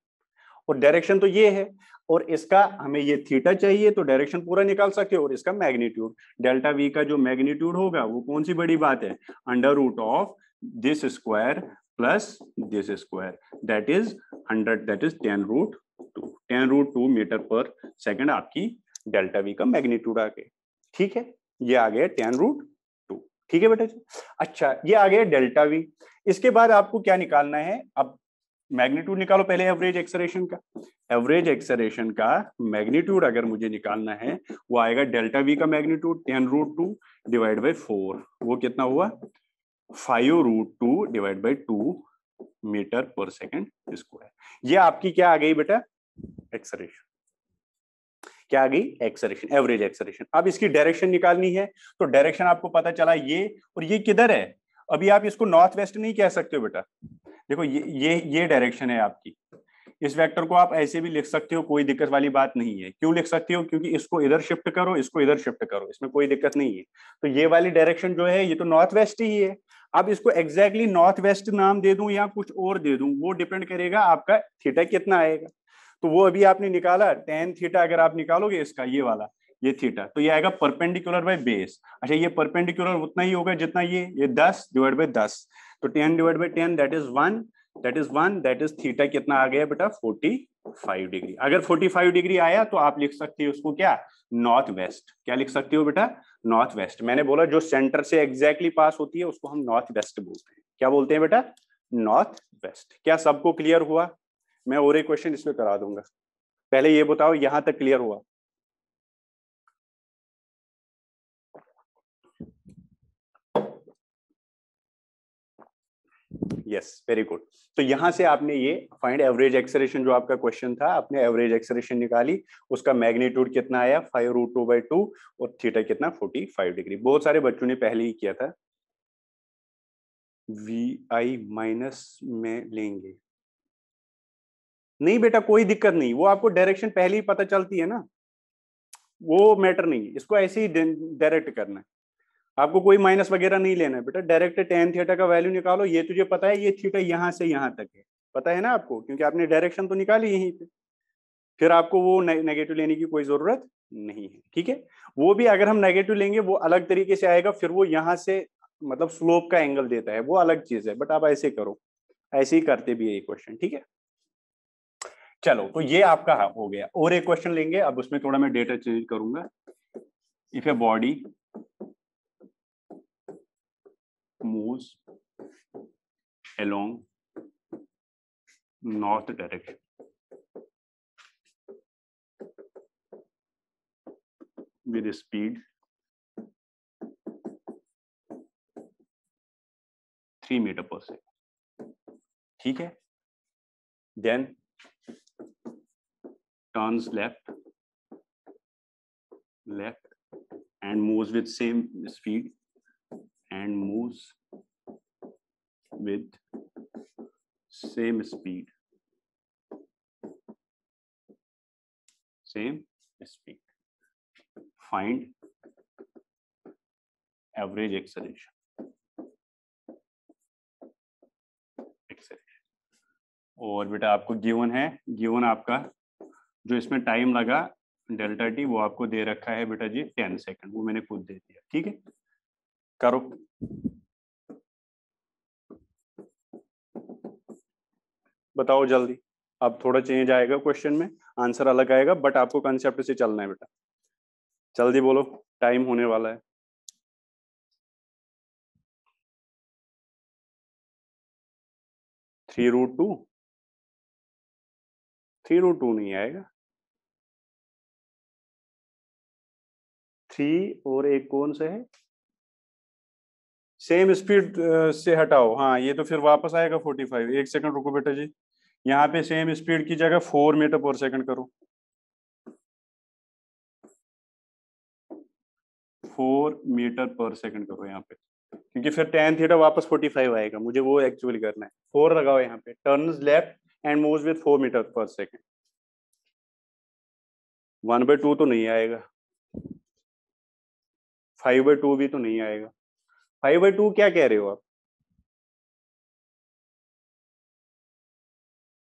A: और डायरेक्शन तो ये है, और इसका हमें ये थीटा चाहिए, तो डायरेक्शन पूरा निकाल सकते हो। और इसका मैग्नीट्यूड, डेल्टा V का जो मैग्नीट्यूड होगा वो कौन सी बड़ी बात है, under root of this square plus this square, that is 100, that is 10√2, 10√2 metre पर सेकंड आपकी डेल्टा V का मैग्नीट्यूड आ गया। ठीक है, ये आ गया 10√2। ठीक है बेटा जी। अच्छा, ये आ गया डेल्टा V। इसके बाद आपको क्या निकालना है, अब मैग्नीट्यूड निकालो पहले एवरेज एक्सेलरेशन का। एवरेज एक्सेलरेशन का मैग्नीट्यूड अगर मुझे निकालना है, वो आएगा डेल्टा V का मैग्नीट्यूड 10√2 डिवाइड बाई 4, वो कितना हुआ 5√2 डिवाइड बाई 2 मीटर पर सेकंड स्क्वायर। ये आपकी क्या आ गई बेटा, एक्सेलरेशन। क्या आ गई, एक्सेलरेशन, एवरेज एक्सेलरेशन। अब इसकी डायरेक्शन निकालनी है, तो डायरेक्शन आपको पता चला ये, और ये किधर है, अभी आप इसको नॉर्थ वेस्ट नहीं कह सकते हो बेटा। देखो ये डायरेक्शन है आपकी, इस वेक्टर को आप ऐसे भी लिख सकते हो, कोई दिक्कत वाली बात नहीं है। क्यों लिख सकते हो, क्योंकि इसको इधर शिफ्ट करो, इसको इधर शिफ्ट करो, इसमें कोई दिक्कत नहीं है। तो ये वाली डायरेक्शन जो है ये तो नॉर्थ वेस्ट ही है। अब इसको एग्जैक्टली नॉर्थ वेस्ट नाम दे दूं या कुछ और दे दूं, वो डिपेंड करेगा आपका थीटा कितना आएगा। तो वो अभी आपने निकाला tan थीटा, अगर आप निकालोगे इसका ये वाला, ये थीटा, तो ये आएगा परपेंडिकुलर बाय बेस। अच्छा, ये परपेंडिकुलर उतना ही होगा जितना ये 10 डिवाइड बाय 10, तो 10 divide by 10 that is 1, that is 1, that is theta कितना आ गया बेटा 45 डिग्री। अगर 45 डिग्री आया तो आप लिख सकते हो उसको क्या, नॉर्थ वेस्ट। क्या लिख सकते हो बेटा, नॉर्थ वेस्ट। मैंने बोला जो सेंटर से एग्जैक्टली पास होती है उसको हम नॉर्थ वेस्ट बोलते हैं। क्या बोलते हैं बेटा, नॉर्थ वेस्ट। क्या सबको क्लियर हुआ, मैं और एक क्वेश्चन इसमें करा दूंगा, पहले ये बताओ यहां तक क्लियर हुआ। Yes, very good. तो यहां से आपने ये फाइंड एवरेज एक्सेलरेशन जो आपका क्वेश्चन था, आपने एवरेज एक्सेलरेशन निकाली, उसका मैग्नीट्यूड कितना आया 5√2/2, और थीटा कितना 45 डिग्री। बहुत सारे बच्चों ने पहले ही किया था, VI माइनस में लेंगे, नहीं बेटा कोई दिक्कत नहीं, वो आपको डायरेक्शन पहले ही पता चलती है ना, वो मैटर नहीं, इसको ऐसे ही डायरेक्ट करना है, आपको कोई माइनस वगैरह नहीं लेना है बेटा। डायरेक्ट tan थीटा का वैल्यू निकालो, ये तुझे पता है ये थीटा यहां से यहां तक है, पता है ना आपको, क्योंकि आपने डायरेक्शन तो निकाली यहीं पे, फिर आपको वो नेगेटिव लेने की कोई जरूरत नहीं है। ठीक है, वो भी अगर हम नेगेटिव लेंगे वो अलग तरीके से आएगा, फिर वो यहाँ से मतलब स्लोप का एंगल देता है, वो अलग चीज है, बट आप ऐसे करो, ऐसे ही करते भी है ये क्वेश्चन। ठीक है, चलो तो ये आपका हो गया। और एक क्वेश्चन लेंगे, अब उसमें थोड़ा मैं डेटा चेंज करूंगा। If a body moves along north direction with speed 3 metre पर सेकंड, ठीक है, then turns left and moves with same speed and moves with same speed, same speed, find average acceleration, और बेटा आपको given है, given आपका जो इसमें टाइम लगा डेल्टा टी वो आपको दे रखा है बेटा जी 10 सेकंड, वो मैंने खुद दे दिया। ठीक है, करो। बताओ जल्दी। अब थोड़ा चेंज आएगा क्वेश्चन में, आंसर अलग आएगा, बट आपको कंसेप्ट से चलना है बेटा। जल्दी बोलो, टाइम होने वाला है। 3√2, 3√2 नहीं आएगा। 3 और एक कौन सा है, सेम स्पीड से हटाओ। हाँ ये तो फिर वापस आएगा 45। एक सेकंड रुको बेटा जी, यहाँ पे सेम स्पीड की जगह 4 मीटर पर सेकंड करो, 4 मीटर पर सेकंड करो यहाँ पे, क्योंकि फिर tan थीटा वापस 45 आएगा, मुझे वो एक्चुअली करना है। 4 लगाओ यहाँ पे, turns left and moves with 4 metre पर सेकंड। 1/2 तो नहीं आएगा, 5/2 भी तो नहीं आएगा। 5/2 क्या कह रहे हो आप?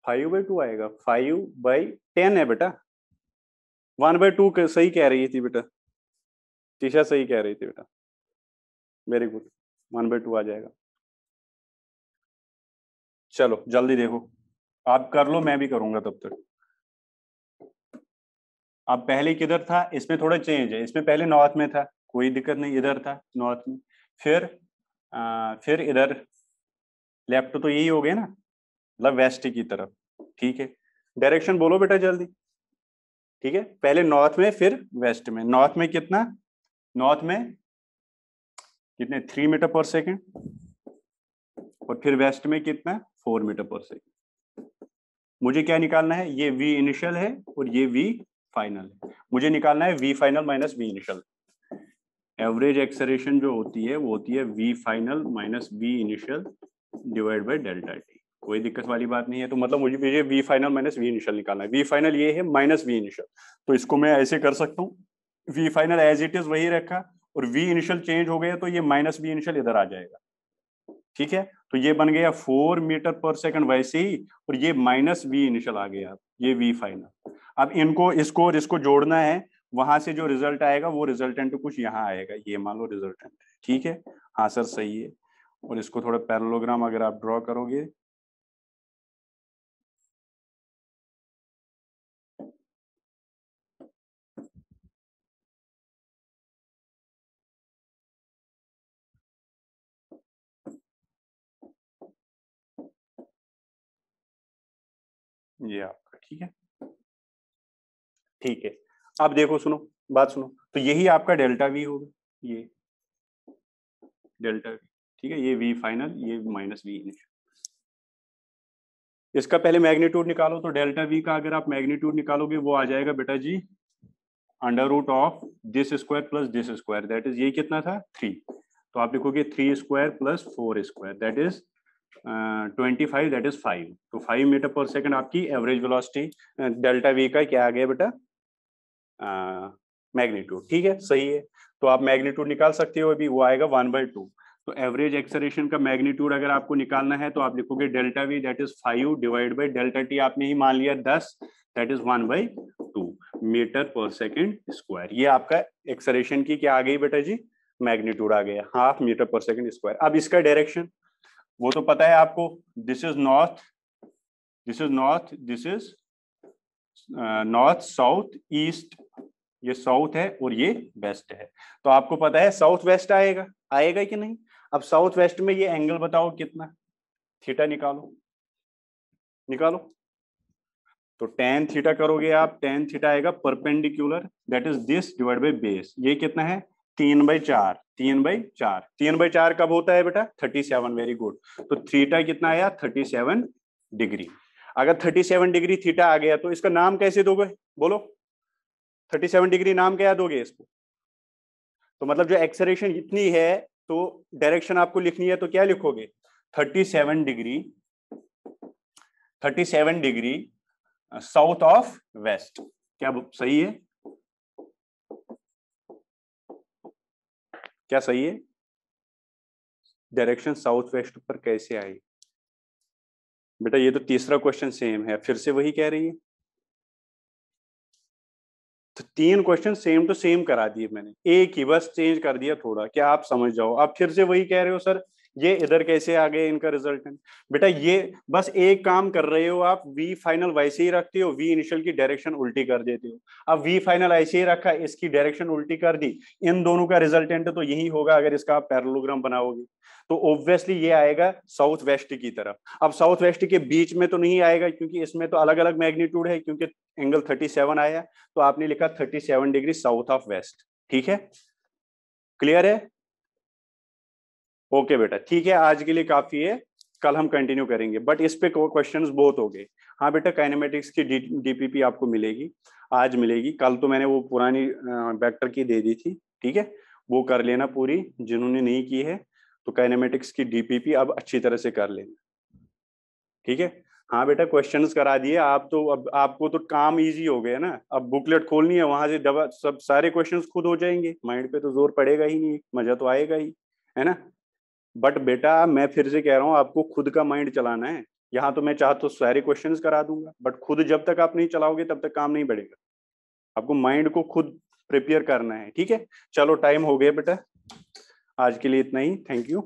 A: 5/2 आएगा, 5/10 है बेटा। 1/2 सही कह रही थी बेटा, तीशा सही कह रही थी बेटा, वेरी गुड, 1/2 आ जाएगा। चलो जल्दी देखो, आप कर लो, मैं भी करूंगा तब तक। अब पहले किधर था, इसमें थोड़ा चेंज है, इसमें पहले नॉर्थ में था, कोई दिक्कत नहीं, इधर था नॉर्थ में, फिर इधर लेफ्ट, तो यही हो गया ना, मतलब वेस्ट की तरफ। ठीक है, डायरेक्शन बोलो बेटा जल्दी। ठीक है, पहले नॉर्थ में फिर वेस्ट में। नॉर्थ में कितना, नॉर्थ में कितने 3 मीटर पर सेकेंड, और फिर वेस्ट में कितना 4 मीटर पर सेकेंड। मुझे क्या निकालना है, ये v इनिशियल है और ये v फाइनल है, मुझे निकालना है v final minus v initial. Average acceleration जो होती है वो होती है v final minus v initial divide by delta T. कोई दिक्कत वाली बात नहीं है। तो मतलब मुझे v final minus v initial निकालना है। v फाइनल ये है माइनस v इनिशियल, तो इसको मैं ऐसे कर सकता हूँ, v final as it is वही रखा, और v इनिशियल चेंज हो गया तो ये माइनस v इनिशियल इधर आ जाएगा। ठीक है, तो ये बन गया 4 मीटर पर सेकंड वैसे ही, और ये माइनस v इनिशियल आ गया, ये v फाइनल। अब इनको इसको और इसको जोड़ना है, वहां से जो रिजल्ट आएगा वो रिजल्टेंट कुछ यहाँ आएगा, ये मान लो रिजल्टेंट है। ठीक है, हाँ सर सही है। और इसको थोड़ा पैरेललोग्राम अगर आप ड्रॉ करोगे, ये आपका ठीक है। ठीक है, अब देखो सुनो, बात सुनो, तो यही आपका डेल्टा वी होगा, ये डेल्टा वी। ठीक है, ये वी फाइनल, ये माइनस वी इनिशियल। इसका पहले मैग्नीट्यूड निकालो, तो डेल्टा वी का अगर आप मैग्नीट्यूड निकालोगे वो आ जाएगा बेटा जी under root of this square plus this square, that is, ये कितना था 3, तो आप लिखोगे 3 square plus 4 square, that is 25, that is 5। तो 5 मीटर पर सेकंड आपकी एवरेज वेलोसिटी डेल्टा वी का क्या आ गया बेटा, मैग्नीट्यूड। ठीक है, सही है। तो आप मैग्नीट्यूड निकाल सकते हो, अभी वो आएगा 1/2। तो एवरेज एक्सेलरेशन का मैग्नीट्यूड अगर आपको निकालना है तो आप लिखोगे delta we that is 5 divide by delta T, आपने ही मान लिया 10, दैट इज 1/2 मीटर पर सेकंड स्क्वायर। ये आपका एक्सेलरेशन की क्या आ गई बेटा जी, मैग्नीट्यूड आ गया, हाफ मीटर पर सेकंड स्क्वायर। अब इसका डायरेक्शन वो तो पता है आपको, this is north, this is north, this is north south east, ये साउथ है और ये वेस्ट है। तो आपको पता है साउथ वेस्ट आएगा, आएगा कि नहीं। अब साउथ वेस्ट में ये एंगल बताओ कितना, थीटा निकालो, निकालो। तो tan थीटा करोगे आप, tan थीटा आएगा perpendicular, that is this divide by base, ये कितना है 3/4, 3/4, 3/4 कब होता है बेटा 37, वेरी गुड। तो थीटा कितना आया 37 डिग्री। अगर 37 डिग्री थीटा आ गया तो इसका नाम कैसे दोगे, बोलो 37 डिग्री नाम क्या दोगे इसको। तो मतलब जो एक्सेलरेशन इतनी है तो डायरेक्शन आपको लिखनी है तो क्या लिखोगे 37 degree 37 degree south of west. क्या सही है? क्या सही है? डायरेक्शन साउथ वेस्ट पर कैसे आई? बेटा ये तो तीसरा क्वेश्चन सेम है, फिर से वही कह रही है। तो 3 क्वेश्चन सेम टू सेम करा दिए मैंने, एक ही बस चेंज कर दिया थोड़ा, क्या आप समझ जाओ। आप फिर से वही कह रहे हो सर ये इधर कैसे आ गए इनका रिजल्टेंट। बेटा ये बस एक काम कर रहे हो आप, वी फाइनल वैसे ही रखते हो, वी इनिशियल की डायरेक्शन उल्टी कर देते हो। अब वी फाइनल ऐसे ही रखा, इसकी डायरेक्शन उल्टी कर दी, इन दोनों का रिजल्टेंट तो यही होगा अगर इसका आप पैरेललोग्राम बनाओगे। तो ऑब्वियसली ये आएगा साउथ वेस्ट की तरफ। अब साउथ वेस्ट के बीच में तो नहीं आएगा क्योंकि इसमें तो अलग अलग मैग्नीट्यूड है, क्योंकि एंगल 37 आया, तो आपने लिखा 37 डिग्री साउथ ऑफ वेस्ट। ठीक है, क्लियर है? ओके बेटा ठीक है, आज के लिए काफी है, कल हम कंटिन्यू करेंगे, बट इस पे क्वेश्चंस बहुत हो गए। हाँ बेटा काइनेमेटिक्स की डीपीपी आपको मिलेगी, आज मिलेगी, कल तो मैंने वो पुरानी वेक्टर की दे दी थी। ठीक है, वो कर लेना पूरी, जिन्होंने नहीं की है तो काइनेमेटिक्स की डीपीपी अब अच्छी तरह से कर लेना। ठीक है, हाँ बेटा क्वेश्चंस करा दिए आप तो, अब आपको तो काम इजी हो गया ना, अब बुकलेट खोलनी है, वहां से डबल सब सारे क्वेश्चंस खुद हो जाएंगे, माइंड पे तो जोर पड़ेगा ही नहीं, मजा तो आएगा ही, है ना। बट बेटा मैं फिर से कह रहा हूँ आपको खुद का माइंड चलाना है। यहाँ तो मैं चाह तो सारे क्वेश्चंस करा दूंगा, बट खुद जब तक आप नहीं चलाओगे तब तक काम नहीं बढ़ेगा। आपको माइंड को खुद प्रिपेयर करना है। ठीक है, चलो टाइम हो गया बेटा, आज के लिए इतना ही, थैंक यू।